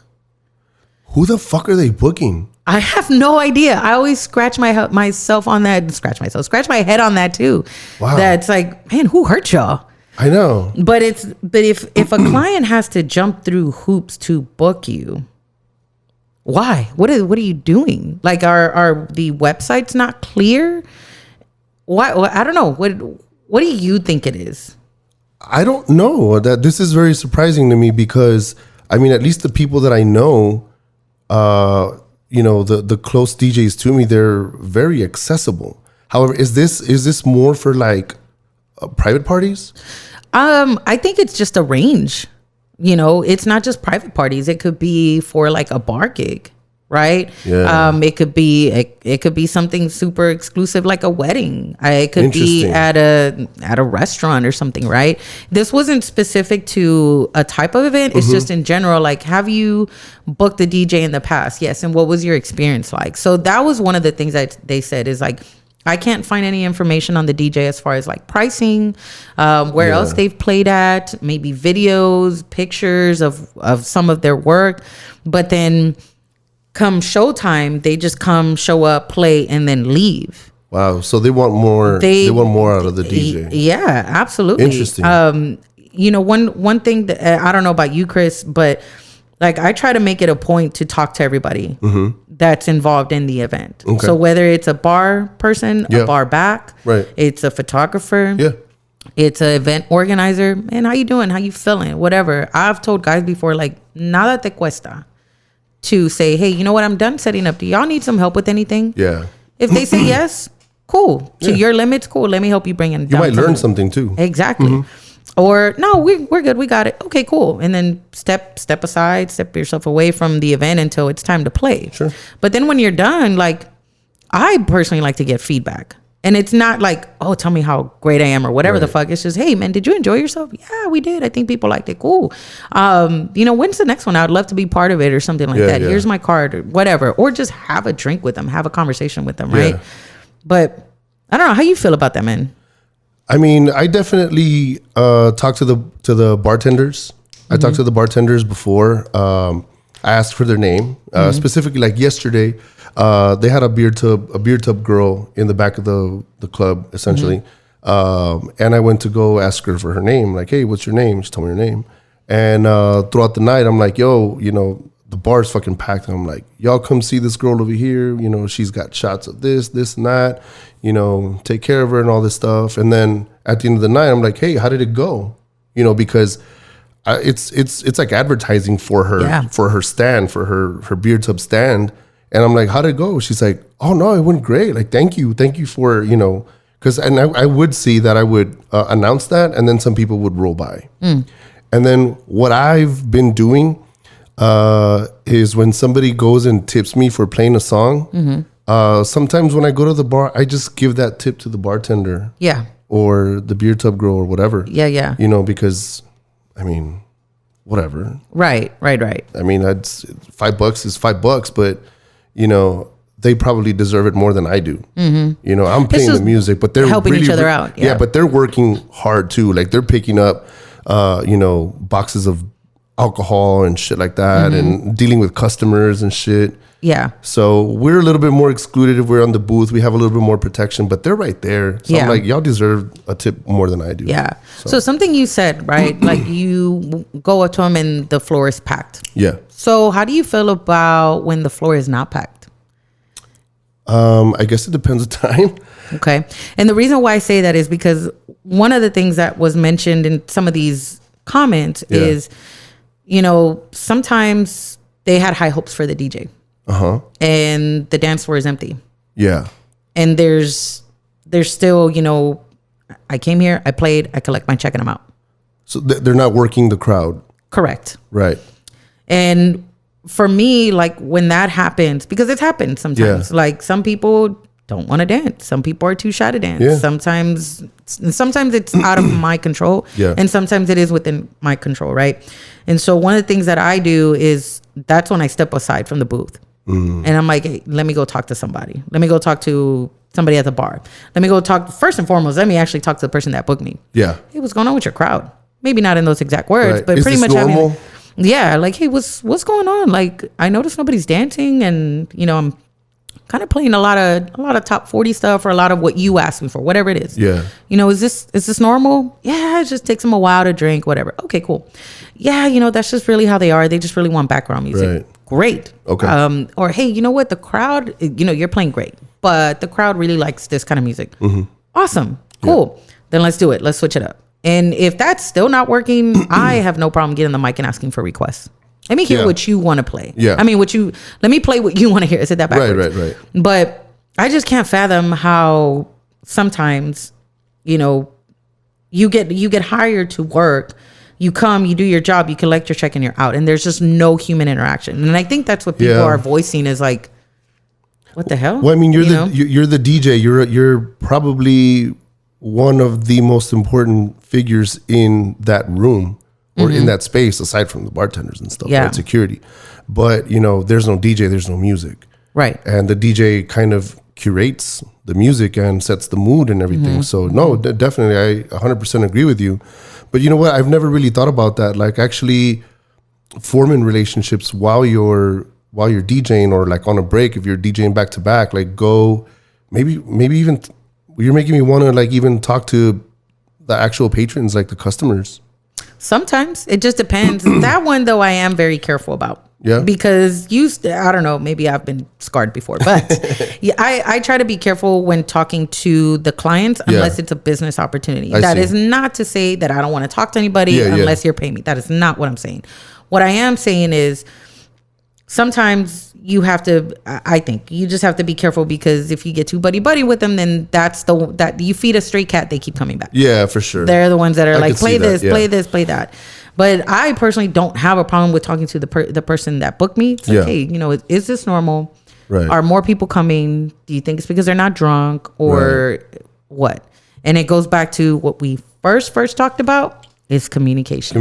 Who the fuck are they booking? I have no idea. I always scratch my head on that too. Wow. That's like, man, who hurt y'all? I know. But if a client has to jump through hoops to book you, why? What are you doing? Like, are the websites not clear? Why? I don't know. What do you think it is? I don't know. That this is very surprising to me because I mean, at least the people that I know, you know, the close DJs to me, they're very accessible. However, is this more for like private parties? I think it's just a range. You know, it's not just private parties. It could be for like a bar gig, right? Yeah. It could be something super exclusive like a wedding. It could be at a restaurant or something, right? This wasn't specific to a type of event. It's just in general, like, have you booked a DJ in the past? Yes. And what was your experience like? So that was one of the things that they said is like, I can't find any information on the DJ as far as like pricing, where else they've played at, maybe videos, pictures of some of their work. But then come showtime, they just come, show up, play, and then leave. Wow. So they want more. They want more out of the DJ. Yeah, absolutely. Interesting. You know, one thing that I don't know about you, Chris, but like I try to make it a point to talk to everybody that's involved in the event. Okay. So whether it's a bar person, a bar back, it's a photographer, it's an event organizer, man, how you doing? How you feeling? Whatever. I've told guys before, like, nada te cuesta to say, hey, you know what? I'm done setting up. Do y'all need some help with anything? Yeah. If they say yes, cool. To your limits, cool. Let me help you bring it down. You might learn something too. Exactly. Or no, we're good. We got it. Okay, cool. And then step aside, step yourself away from the event until it's time to play. Sure. But then when you're done, like, I personally like to get feedback. And it's not like, oh, tell me how great I am or whatever the fuck. It's just, hey, man, did you enjoy yourself? Yeah, we did. I think people liked it. Cool. You know, when's the next one? I'd love to be part of it or something like that. Here's my card or whatever. Or just have a drink with them, have a conversation with them, right? But I don't know. How you feel about that, man? I mean, I definitely talk to the bartenders I talked to the bartenders before. I asked for their name. Specifically, like yesterday, they had a beer tub girl in the back of the club, essentially. And I went to go ask her for her name. Like, hey, what's your name? She told me her name. And throughout the night, I'm like, yo, the bar's fucking packed. And I'm like, y'all come see this girl over here. She's got shots of this and that. Take care of her and all this stuff. And then at the end of the night, I'm like, hey, how did it go? Because it's like advertising for her, for her stand, for her beer tub stand. And I'm like, how did it go? She's like, oh no, it went great. Like, thank you for, because I would see that I would announce that, and then some people would roll by. And then what I've been doing is when somebody goes and tips me for playing a song, sometimes when I go to the bar, I just give that tip to the bartender. Yeah. Or the beer tub girl or whatever. Yeah. Because, whatever. Right. I mean, that's $5 is $5, but, they probably deserve it more than I do. I'm playing the music, but they're helping each other out. Yeah, but they're working hard too. Like they're picking up, boxes of alcohol and shit like that, and dealing with customers and shit. Yeah. So we're a little bit more excluded if we're on the booth. We have a little bit more protection, but they're right there. So I'm like, y'all deserve a tip more than I do. Yeah. So something you said, right? Like you go up to them and the floor is packed. Yeah. So how do you feel about when the floor is not packed? I guess it depends on time. Okay. And the reason why I say that is because one of the things that was mentioned in some of these comments is, sometimes they had high hopes for the DJ. And the dance floor is empty. Yeah. And there's still, I came here, I played, I collect my check and I'm out. So they're not working the crowd. Correct. Right. And for me, like when that happens, because it's happened sometimes, like some people don't want to dance. Some people are too shy to dance. Yeah. Sometimes it's out of my control. Yeah. And sometimes it is within my control. Right. And so one of the things that I do is that's when I step aside from the booth. And I'm like, hey, let me go talk to somebody. Let me go talk to somebody at the bar. Let me go talk. First and foremost, let me actually talk to the person that booked me. Yeah. Hey, what's going on with your crowd? Maybe not in those exact words, but pretty much normal? Like, hey, what's going on? Like, I noticed nobody's dancing, and I'm kind of playing a lot of top 40 stuff, or a lot of what you asked me for, whatever it is. Yeah. Is this normal? Yeah, it just takes them a while to drink, whatever. Okay, cool. Yeah, that's just really how they are. They just really want background music. Right. Great. Okay. Or hey, you know what? The crowd, you're playing great, but the crowd really likes this kind of music. Awesome. Cool. Yeah. Then let's do it. Let's switch it up. And if that's still not working, I have no problem getting the mic and asking for requests. Let me hear what you want to play. Yeah. Let me play what you want to hear. I said that backwards. Right. But I just can't fathom how sometimes, you get hired to work. You come, you do your job, you collect your check, and you're out. And there's just no human interaction. And I think that's what people are voicing is like, what the hell? Well, I mean, you're the DJ. You're probably one of the most important figures in that room or in that space, aside from the bartenders and stuff, right? Security. But, there's no DJ, there's no music. Right. And the DJ kind of curates the music and sets the mood and everything. So, no, definitely, I 100% agree with you. But you know what? I've never really thought about that. Like actually forming relationships while you're DJing, or like on a break, if you're DJing back to back, like go, maybe even, you're making me want to like even talk to the actual patrons, like the customers. Sometimes it just depends. That one though, I am very careful about. Yeah. Because I don't know, maybe I've been scarred before, but I try to be careful when talking to the clients unless it's a business opportunity. That is not to say that I don't want to talk to anybody unless you're paying me. That is not what I'm saying. What I am saying is sometimes you have to, I think you just have to be careful, because if you get too buddy with them, then that you feed a stray cat, they keep coming back. Yeah, for sure. They're the ones that are like, play this, play this, play that. But I personally don't have a problem with talking to the person that booked me. It's like, hey, is this normal? Right. Are more people coming? Do you think it's because they're not drunk or what? And it goes back to what we first talked about is communication.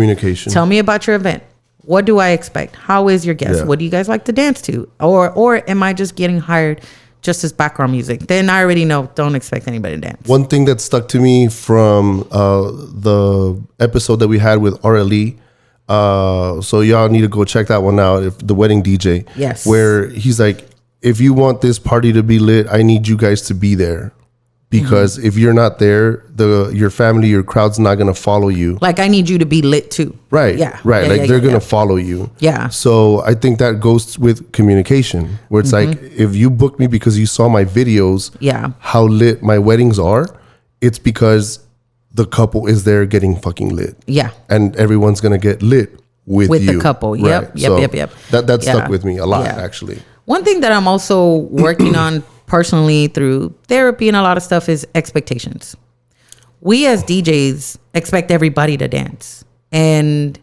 Tell me about your event. What do I expect? How is your guest? What do you guys like to dance to? Or am I just getting hired just as background music? Then I already know, don't expect anybody to dance. One thing that stuck to me from the episode that we had with RLE, So y'all need to go check that one out. If the wedding DJ, yes, where he's like, if you want this party to be lit, I need you guys to be there, because if you're not there, your family, your crowd's not gonna follow you. Like, I need you to be lit too. Right. Yeah. Right. Yeah, like yeah, they're yeah, gonna follow you. Yeah. So I think that goes with communication, where it's like, if you booked me because you saw my videos, how lit my weddings are, it's because the couple is there getting fucking lit. Yeah. And everyone's gonna get lit with you. The couple. Yep. Right. So that stuck with me a lot, actually. One thing that I'm also working on personally through therapy and a lot of stuff is expectations. We as DJs expect everybody to dance. And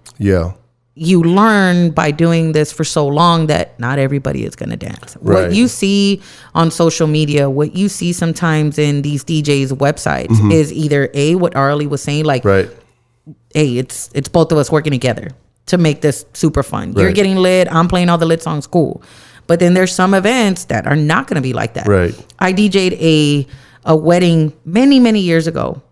you learn by doing this for so long that not everybody is going to dance. Right. What you see on social media, what you see sometimes in these DJs' websites is either what Arlie was saying, like, hey, it's both of us working together to make this super fun. You're getting lit, I'm playing all the lit songs, cool. But then there's some events that are not going to be like that. Right. I DJ'd a wedding many, many years ago.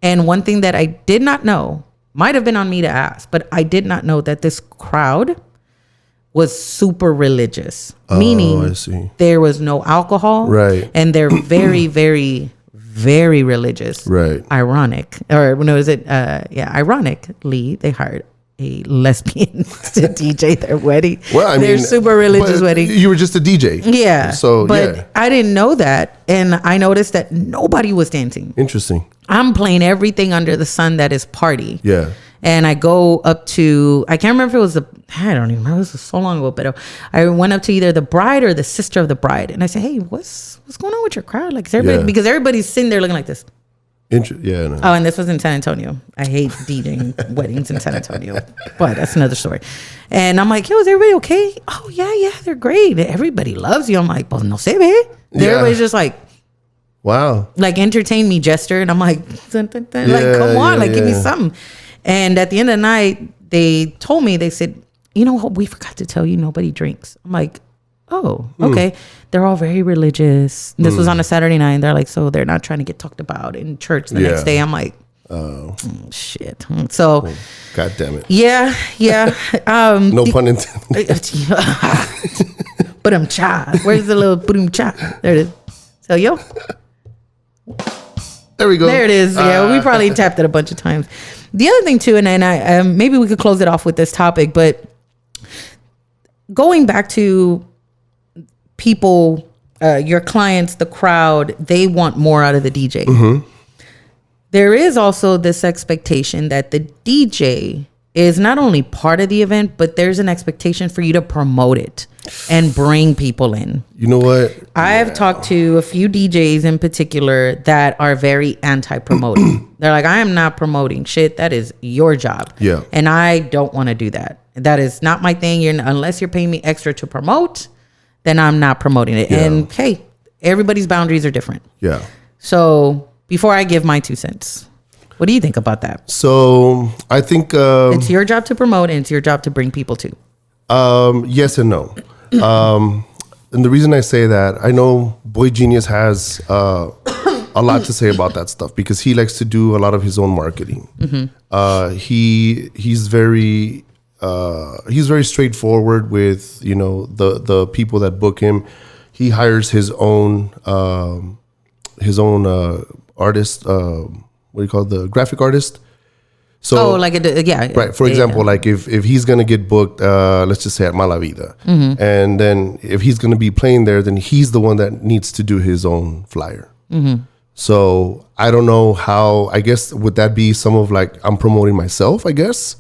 And one thing that I did not know, might have been on me to ask, but I did not know that this crowd was super religious. Meaning I see. There was no alcohol. Right. And they're very, very, very religious. Right. Ironically, they hired a lesbian to DJ their wedding. Well, I mean, they're super religious wedding. You were just a DJ. Yeah. So, but I didn't know that. And I noticed that nobody was dancing. Interesting. I'm playing everything under the sun that is party. Yeah. And I go up to, I can't remember if it was I don't even remember. It was so long ago, but I went up to either the bride or the sister of the bride. And I said, hey, what's going on with your crowd? Like, is everybody, because everybody's sitting there looking like this. No. Oh, and this was in San Antonio. I hate DJing weddings in San Antonio, but that's another story. And I'm like, yo, is everybody okay? Oh, yeah, they're great. Everybody loves you. I'm like, pues no se ve. Everybody's just like, wow. Like, entertain me, gesture. And I'm like, dun, dun, dun. Like, come on, give me something. And at the end of the night, they told me, they said, you know what? We forgot to tell you nobody drinks. I'm like, oh, okay. They're all very religious. This was on a Saturday night. And they're like, so they're not trying to get talked about in church the next day. I'm like, shit. So, God damn it. Yeah. No pun intended. Cha. Where's the little cha? There it is. So, yo. There we go. There it is. Yeah, we probably tapped it a bunch of times. The other thing too, and I maybe we could close it off with this topic, but going back to people, your clients, the crowd, they want more out of the DJ. Mm-hmm. There is also this expectation that the DJ is not only part of the event, but there's an expectation for you to promote it and bring people in. You know what? I've talked to a few DJs in particular that are very anti-promoting. They're like, I am not promoting shit. That is your job. Yeah. And I don't want to do that. That is not my thing. Unless you're paying me extra to promote, then I'm not promoting it. Yeah. And hey, everybody's boundaries are different. Yeah. So before I give my 2 cents, what do you think about that? So I think it's your job to promote and it's your job to bring people to. Yes and no. And the reason I say that, I know Boy Genius has a lot to say about that stuff because he likes to do a lot of his own marketing. Mm-hmm. He's very straightforward with the people that book him. He hires his own artist. What do you call it? The graphic artist? So, right. For example, like if he's gonna get booked, let's just say at Malavida, mm-hmm. and then if he's gonna be playing there, then he's the one that needs to do his own flyer. Mm-hmm. So I don't know how. I guess would that be some of like I'm promoting myself? I guess.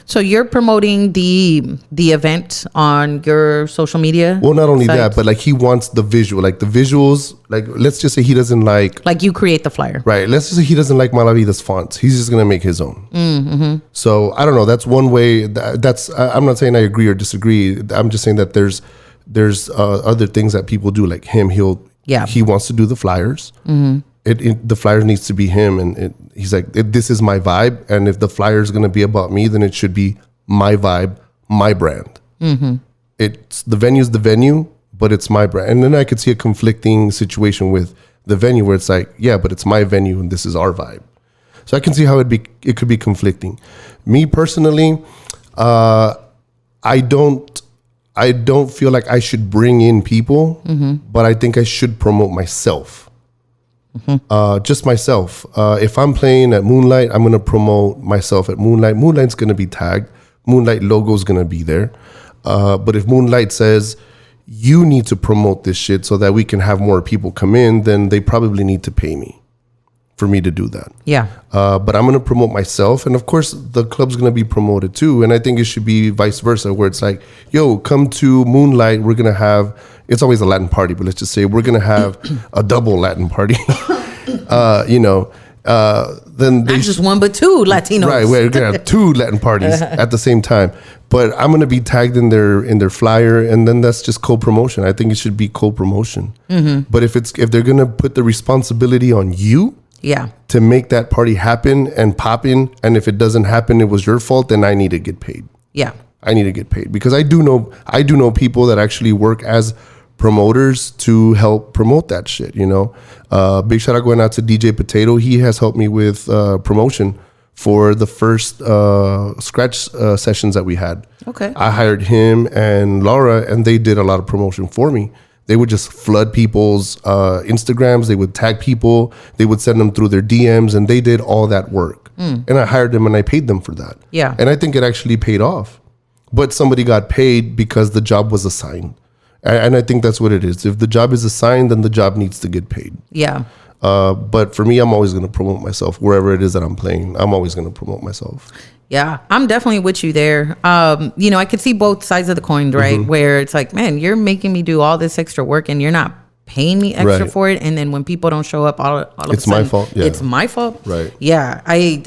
So you're promoting the event on your social media? Well, not only that, but like he wants the visual, like the visuals. Like let's just say he doesn't like you create the flyer, right? Let's just say he doesn't like Malavida's fonts. He's just gonna make his own. Mm-hmm. So I don't know. That's one way. That's I'm not saying I agree or disagree. I'm just saying that there's other things that people do. Like him, he wants to do the flyers. Mm-hmm. The flyer needs to be him, and he's like, this is my vibe, and if the flyer is going to be about me, then it should be my vibe, my brand. Mm-hmm. The venue's the venue, but it's my brand. And then I could see a conflicting situation with the venue where it's like, yeah, but it's my venue and this is our vibe. So I can see how it could be conflicting. Me personally, I don't feel like I should bring in people, but I think I should promote myself. Just myself. If I'm playing at Moonlight, I'm going to promote myself at Moonlight. Moonlight's going to be tagged. Moonlight logo's going to be there. But if Moonlight says, you need to promote this shit so that we can have more people come in, then they probably need to pay me for me to do that. Yeah. But I'm going to promote myself. And of course, the club's going to be promoted too. And I think it should be vice versa, where it's like, yo, come to Moonlight. We're going to have, it's always a Latin party, but let's just say we're going to have a double Latin party. Then not just one, but two Latinos. Right, we're gonna have two Latin parties at the same time. But I'm gonna be tagged in their flyer, and then that's just co-promotion. I think it should be co-promotion. But if they're gonna put the responsibility on you, to make that party happen and pop in, and if it doesn't happen, it was your fault, then I need to get paid. I need to get paid because I do know people that actually work as promoters to help promote that shit, Big shout out going out to DJ Potato. He has helped me with promotion for the first scratch sessions that we had. Okay. I hired him and Laura, and they did a lot of promotion for me. They would just flood people's Instagrams. They would tag people. They would send them through their DMs, and they did all that work. And I hired them, and I paid them for that. Yeah. And I think it actually paid off. But somebody got paid because the job was assigned. And I think that's what it is. If the job is assigned, then the job needs to get paid. Yeah. But for me, I'm always going to promote myself. Wherever it is that I'm playing, I'm always going to promote myself. Yeah, I'm definitely with you there. I could see both sides of the coin, right? Where it's like, man, you're making me do all this extra work and you're not paying me extra for it. And then when people don't show up, all of a sudden, my fault. Yeah. It's my fault. Right. Yeah,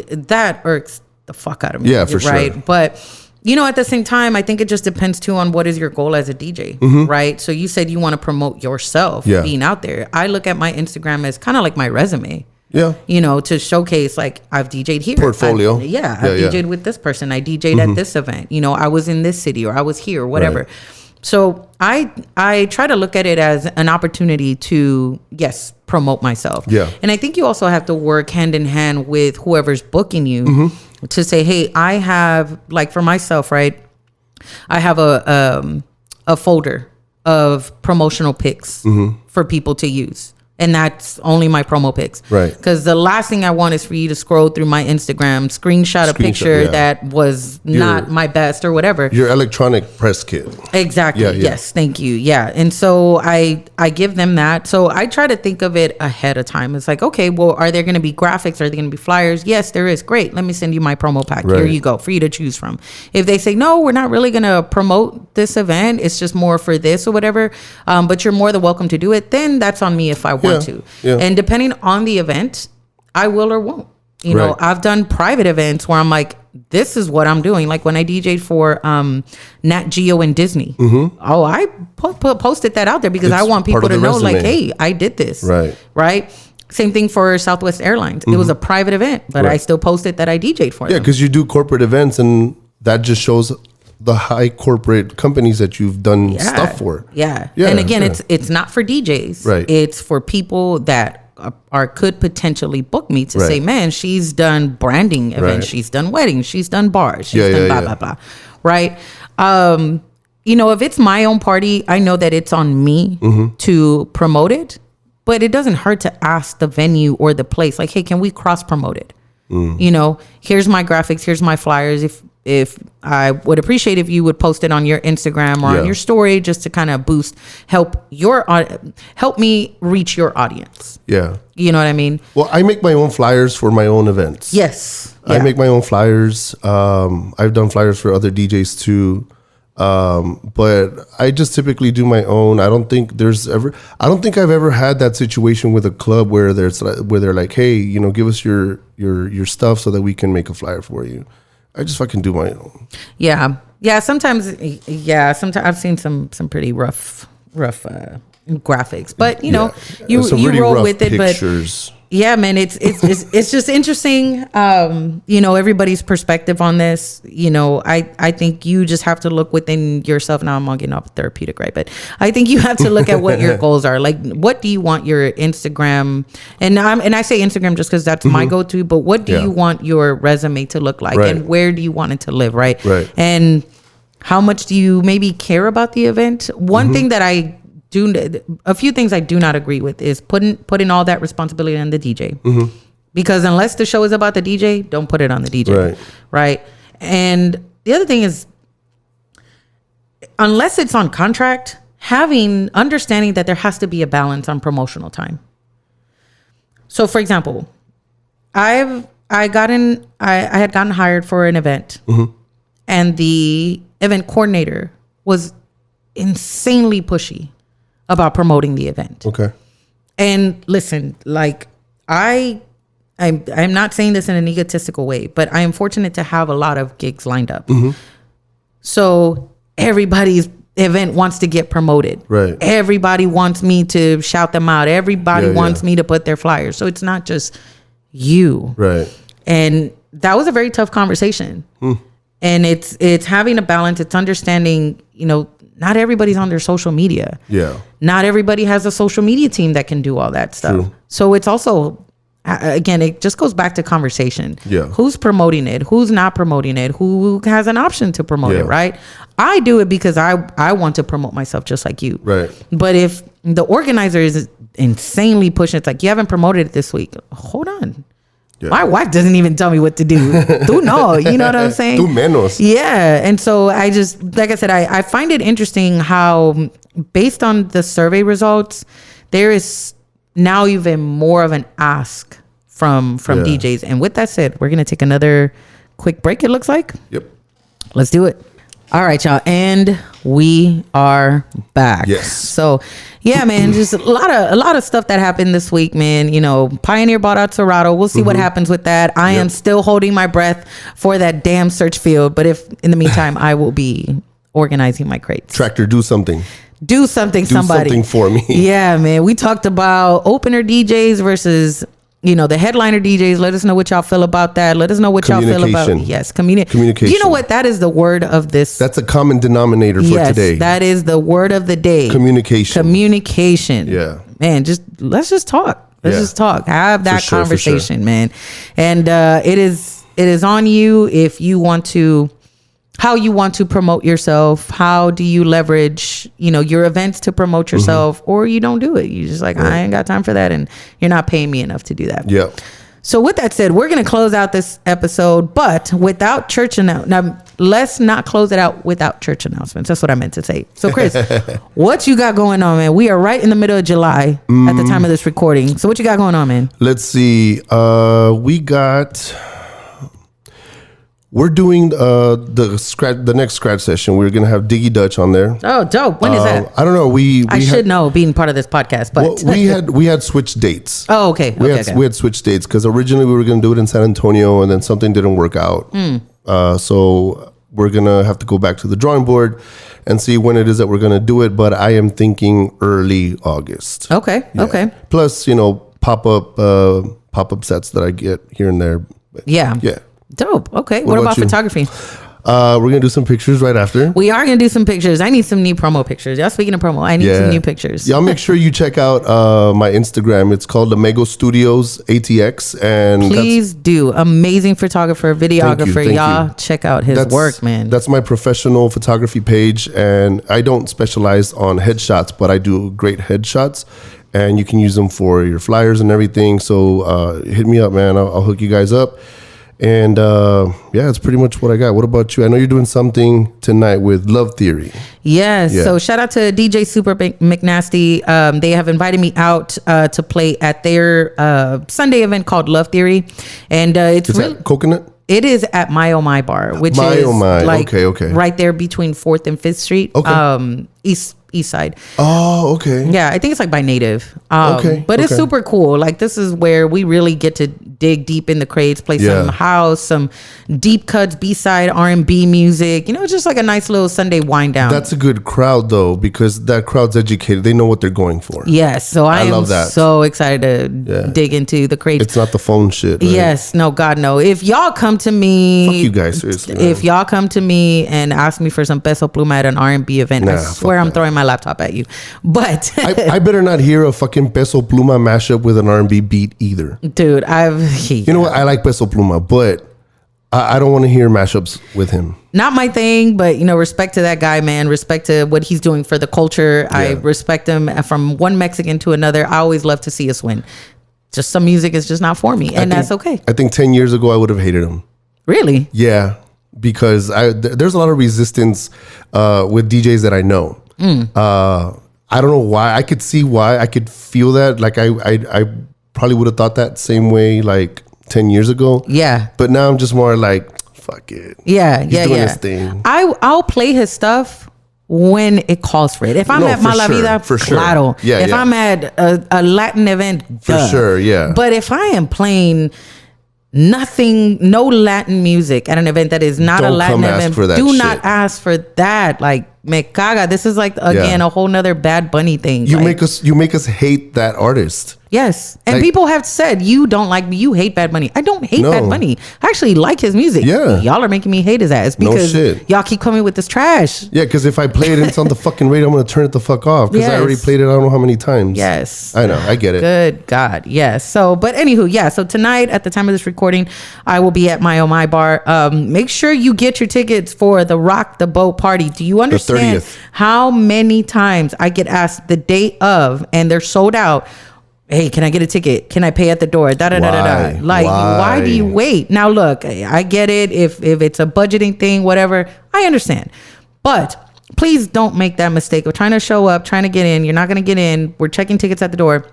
that irks the fuck out of me. Yeah, for right? sure. But at the same time, I think it just depends too on what is your goal as a DJ, right? So you said you want to promote yourself being out there. I look at my Instagram as kind of like my resume. Yeah. To showcase like I've DJ'd here. Portfolio. I've DJ'd with this person. I DJ'd at this event. I was in this city or I was here or whatever. Right. So I try to look at it as an opportunity to, promote myself. Yeah. And I think you also have to work hand in hand with whoever's booking you to say, hey, I have, like for myself, right? I have a folder of promotional pics for people to use. And that's only my promo pics. Right. Because the last thing I want is for you to scroll through my Instagram, screenshot a picture that was not my best or whatever. Your electronic press kit. Exactly. Yeah. Yes. Thank you. Yeah. And so I give them that. So I try to think of it ahead of time. It's like, okay, well, are there going to be graphics? Are there going to be flyers? Yes, there is. Great. Let me send you my promo pack. Right. Here you go for you to choose from. If they say, no, we're not really going to promote this event, it's just more for this or whatever, but you're more than welcome to do it, then that's on me if I want to. Yeah. And depending on the event, I will or won't. I've done private events where I'm like, this is what I'm doing. Like when I DJ'd for Nat Geo and Disney. Oh, I posted that out there because I want people to know, resume. Like, hey, I did this. Right. Same thing for Southwest Airlines. It was a private event, but I still posted that I DJ'd for them. Yeah, because you do corporate events, and that just shows the high corporate companies that you've done stuff for. Yeah. And again, it's not for DJs. Right. It's for people that could potentially book me to say, man, she's done branding events. She's done weddings. She's done bars. She's done blah, blah, blah. Right. If it's my own party, I know that it's on me to promote it, but it doesn't hurt to ask the venue or the place, like, hey, can we cross promote it? Here's my graphics. Here's my flyers. If I would appreciate if you would post it on your Instagram or on your story, just to kind of help me reach your audience. Yeah. You know what I mean? Well, I make my own flyers for my own events. Yes. Yeah. I make my own flyers. I've done flyers for other DJs too. But I just typically do my own. I don't think I've ever had that situation with a club where they're like, hey, give us your stuff so that we can make a flyer for you. I just fucking do my own. Yeah. Yeah. Sometimes I've seen some pretty rough graphics, but you roll with it. Pictures. Yeah, man, it's just interesting. Everybody's perspective on this. I think you just have to look within yourself. Now I'm all getting off therapeutic, right? But I think you have to look at what your goals are. Like, what do you want your Instagram? And I say Instagram just because that's my go-to. But what do you want your resume to look like, and where do you want it to live, right? Right. And how much do you maybe care about the event? One thing that a few things I do not agree with is putting all that responsibility on the DJ. Because unless the show is about the DJ, don't put it on the DJ. Right. And the other thing is, unless it's on contract, understanding that there has to be a balance on promotional time. So for example, I had gotten hired for an event, and the event coordinator was insanely pushy about promoting the event. Okay. And listen, like I'm not saying this in an egotistical way, but I am fortunate to have a lot of gigs lined up. So everybody's event wants to get promoted. Right. Everybody wants me to shout them out. Everybody wants me to put their flyers. So it's not just you. Right. And that was a very tough conversation. And it's having a balance. It's understanding, not everybody's on their social media. Yeah. Not everybody has a social media team that can do all that stuff. True. So it's also, again, it just goes back to conversation. Yeah. Who's promoting it? Who's not promoting it? Who has an option to promote it, right? I do it because I want to promote myself just like you. Right. But if the organizer is insanely pushing, it's like, you haven't promoted it this week. Hold on. Yeah. My wife doesn't even tell me what to do. Tú no, you know what I'm saying? Tú menos. Yeah. And so I just, like I said, I find it interesting how, based on the survey results, there is now even more of an ask from DJs. And with that said, we're going to take another quick break, it looks like. Yep. Let's do it. All right, y'all. And we are back. Yes. So, yeah, man, just a lot of stuff that happened this week, man. Pioneer bought out Serato. We'll see what happens with that. I am still holding my breath for that damn search field. But if in the meantime, I will be organizing my crates. Tractor, do something. Do something, somebody. Do something for me. Yeah, man. We talked about opener DJs versus the headliner DJs. Let us know what y'all feel about that. Let us know what y'all feel about. Yes, communication. You know what? That is the word of this. That's a common denominator for today. That is the word of the day. Communication. Yeah. Man, let's just talk. Let's just talk. Have that conversation, man. And it is on you if you want to. How you want to promote yourself. How do you leverage, your events to promote yourself, or you don't do it. You just like, I ain't got time for that. And you're not paying me enough to do that. Yeah. So with that said, we're going to close out this episode, but without church announcements. Now, let's not close it out without church announcements. That's what I meant to say. So Chris, what you got going on, man? We are right in the middle of July at the time of this recording. So what you got going on, man? Let's see. We're doing the next scratch session. We're gonna have Diggy Dutch on there. Oh, dope! When is that? I don't know. I should know, being part of this podcast, but we had switched dates. Oh, okay. We had switched dates because originally we were gonna do it in San Antonio, and then something didn't work out. So we're gonna have to go back to the drawing board and see when it is that we're gonna do it. But I am thinking early August. Okay. Yeah. Okay. Plus, pop up sets that I get here and there. But yeah. Dope. Okay. What about photography? We're going to do some pictures right after. We are going to do some pictures. I need some new promo pictures. Y'all, speaking of promo, I need some new pictures. Y'all make sure you check out my Instagram. It's called Lamego Studios ATX. And please do. Amazing photographer, videographer. Thank you. Check out his work, man. That's my professional photography page. And I don't specialize on headshots, but I do great headshots. And you can use them for your flyers and everything. So hit me up, man. I'll hook you guys up. And that's pretty much what I got. What about you? I know you're doing something tonight with Love Theory. Yes. Yeah. So shout out to DJ Super McNasty. They have invited me out to play at their Sunday event called Love Theory, and it's really Coconut. It is at My Oh My Bar, which is like okay. right there between 4th and 5th Street. Okay. East Side. Oh, okay. Yeah, I think it's like by Native. But it's super cool. Like this is where we really get to dig deep in the crates, play some house, some deep cuts, B-side R&B music. You know, just like a nice little Sunday wind down. That's a good crowd though, because that crowd's educated. They know what they're going for. Yes, so I love that. So excited to dig into the crates. It's not the phone shit. Right? Yes, no, God, no. If y'all come to me, fuck you guys, seriously. If y'all come to me and ask me for some peso pluma at an R&B event, I swear I'm throwing my laptop at you. But I better not hear a fucking peso pluma mashup with an R&B beat either, dude. You know what? I like peso pluma, but I don't want to hear mashups with him. Not my thing, but you know, respect to that guy, man. Respect to what he's doing for the culture. I respect him from one Mexican to another. I always love to see us win. Just some music is just not for me, and that's okay. I think 10 years ago I would have hated him. Really? Yeah, because there's a lot of resistance with DJs that I know. I don't know why. I could see why. I could feel that. Like I probably would have thought that same way like 10 years ago. Yeah. But now I'm just more like, fuck it. Yeah, He's doing his thing. I'll play his stuff when it calls for it. If I'm at La Vida, claro. Yeah, if I'm at a Latin event, for sure, yeah. But if I am playing no Latin music at an event that is not a Latin event, do not ask for that. Like, me caga. This is like, again, a whole nother Bad Bunny thing. You make us hate that artist. Yes. And people have said, you don't like me, you hate Bad Bunny. I don't hate Bad Bunny. I actually like his music. Yeah. Y'all are making me hate his ass because y'all keep coming with this trash. Yeah, because if I play it and it's on the fucking radio, I'm going to turn it the fuck off because I already played it I don't know how many times. Yes. I know. I get it. Good God. Yes. So, but anywho, yeah. So tonight at the time of this recording, I will be at my Oh My Bar. Make sure you get your tickets for the Rock the Boat party. Do you understand how many times I get asked the day of and they're sold out? Hey, can I get a ticket? Can I pay at the door? Like, why do you wait? Now, look, I get it. If it's a budgeting thing, whatever, I understand. But please don't make that mistake of trying to show up, trying to get in. You're not going to get in. We're checking tickets at the door.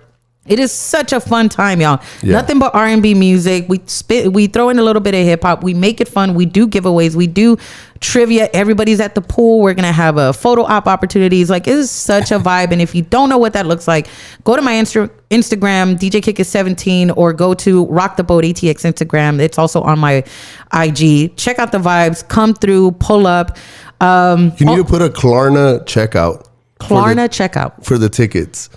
It is such a fun time, y'all. Yeah. Nothing but R&B music. We throw in a little bit of hip hop. We make it fun. We do giveaways. We do trivia. Everybody's at the pool. We're going to have a photo op opportunities. Like, it is such a vibe. And if you don't know what that looks like, go to my Instagram, DJ Kickit 17, or go to Rock the Boat ATX Instagram. It's also on my IG. Check out the vibes. Come through. Pull up. You need to put a Klarna checkout. Checkout. For the tickets.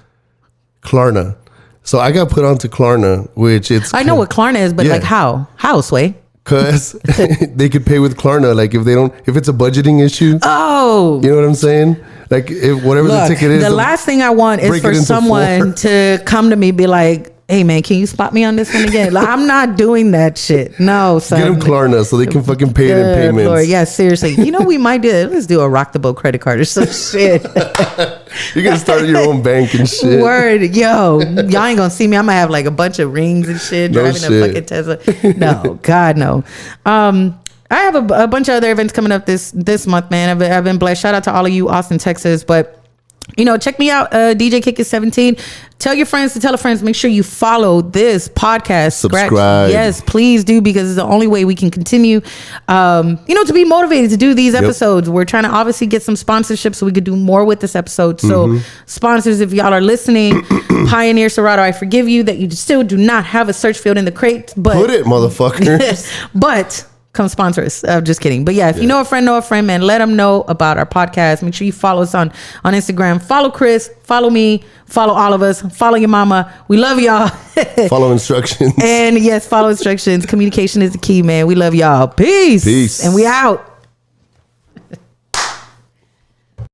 Klarna. So I got put onto Klarna, which I know what Klarna is, but like how? How, Sway? Because they could pay with Klarna. Like if it's a budgeting issue. Oh. You know what I'm saying? Like whatever the ticket is. The last thing I want is for someone to come to me, be like, hey man, can you spot me on this one again? Like, I'm not doing that shit. No, son. Get them Klarna so they can fucking pay it in payments. Lord, yeah, seriously. You know, we might do it. Let's do a Rock the Boat credit card or some shit. You're gonna start your own bank and shit. Word, yo, y'all ain't gonna see me. I'm gonna have like a bunch of rings and shit, driving a fucking Tesla. No, God, no. I have a bunch of other events coming up this month, man. I've been blessed. Shout out to all of you, Austin, Texas, but. You know, check me out, DJ Kickit 17. Tell your friends to tell a friends. Make sure you follow this podcast. Subscribe. Yes, please do, because it's the only way we can continue, to be motivated to do these episodes. We're trying to obviously get some sponsorships so we could do more with this episode. So sponsors, if y'all are listening, Pioneer Serato, I forgive you that you still do not have a search field in the crate. But put it, motherfucker. But come sponsor us. I'm just kidding. But yeah, if you know a friend, man, let them know about our podcast. Make sure you follow us on Instagram. Follow Chris, follow me, follow all of us, follow your mama. We love y'all. Follow instructions. And yes, follow instructions. Communication is the key, man. We love y'all. Peace. And we out.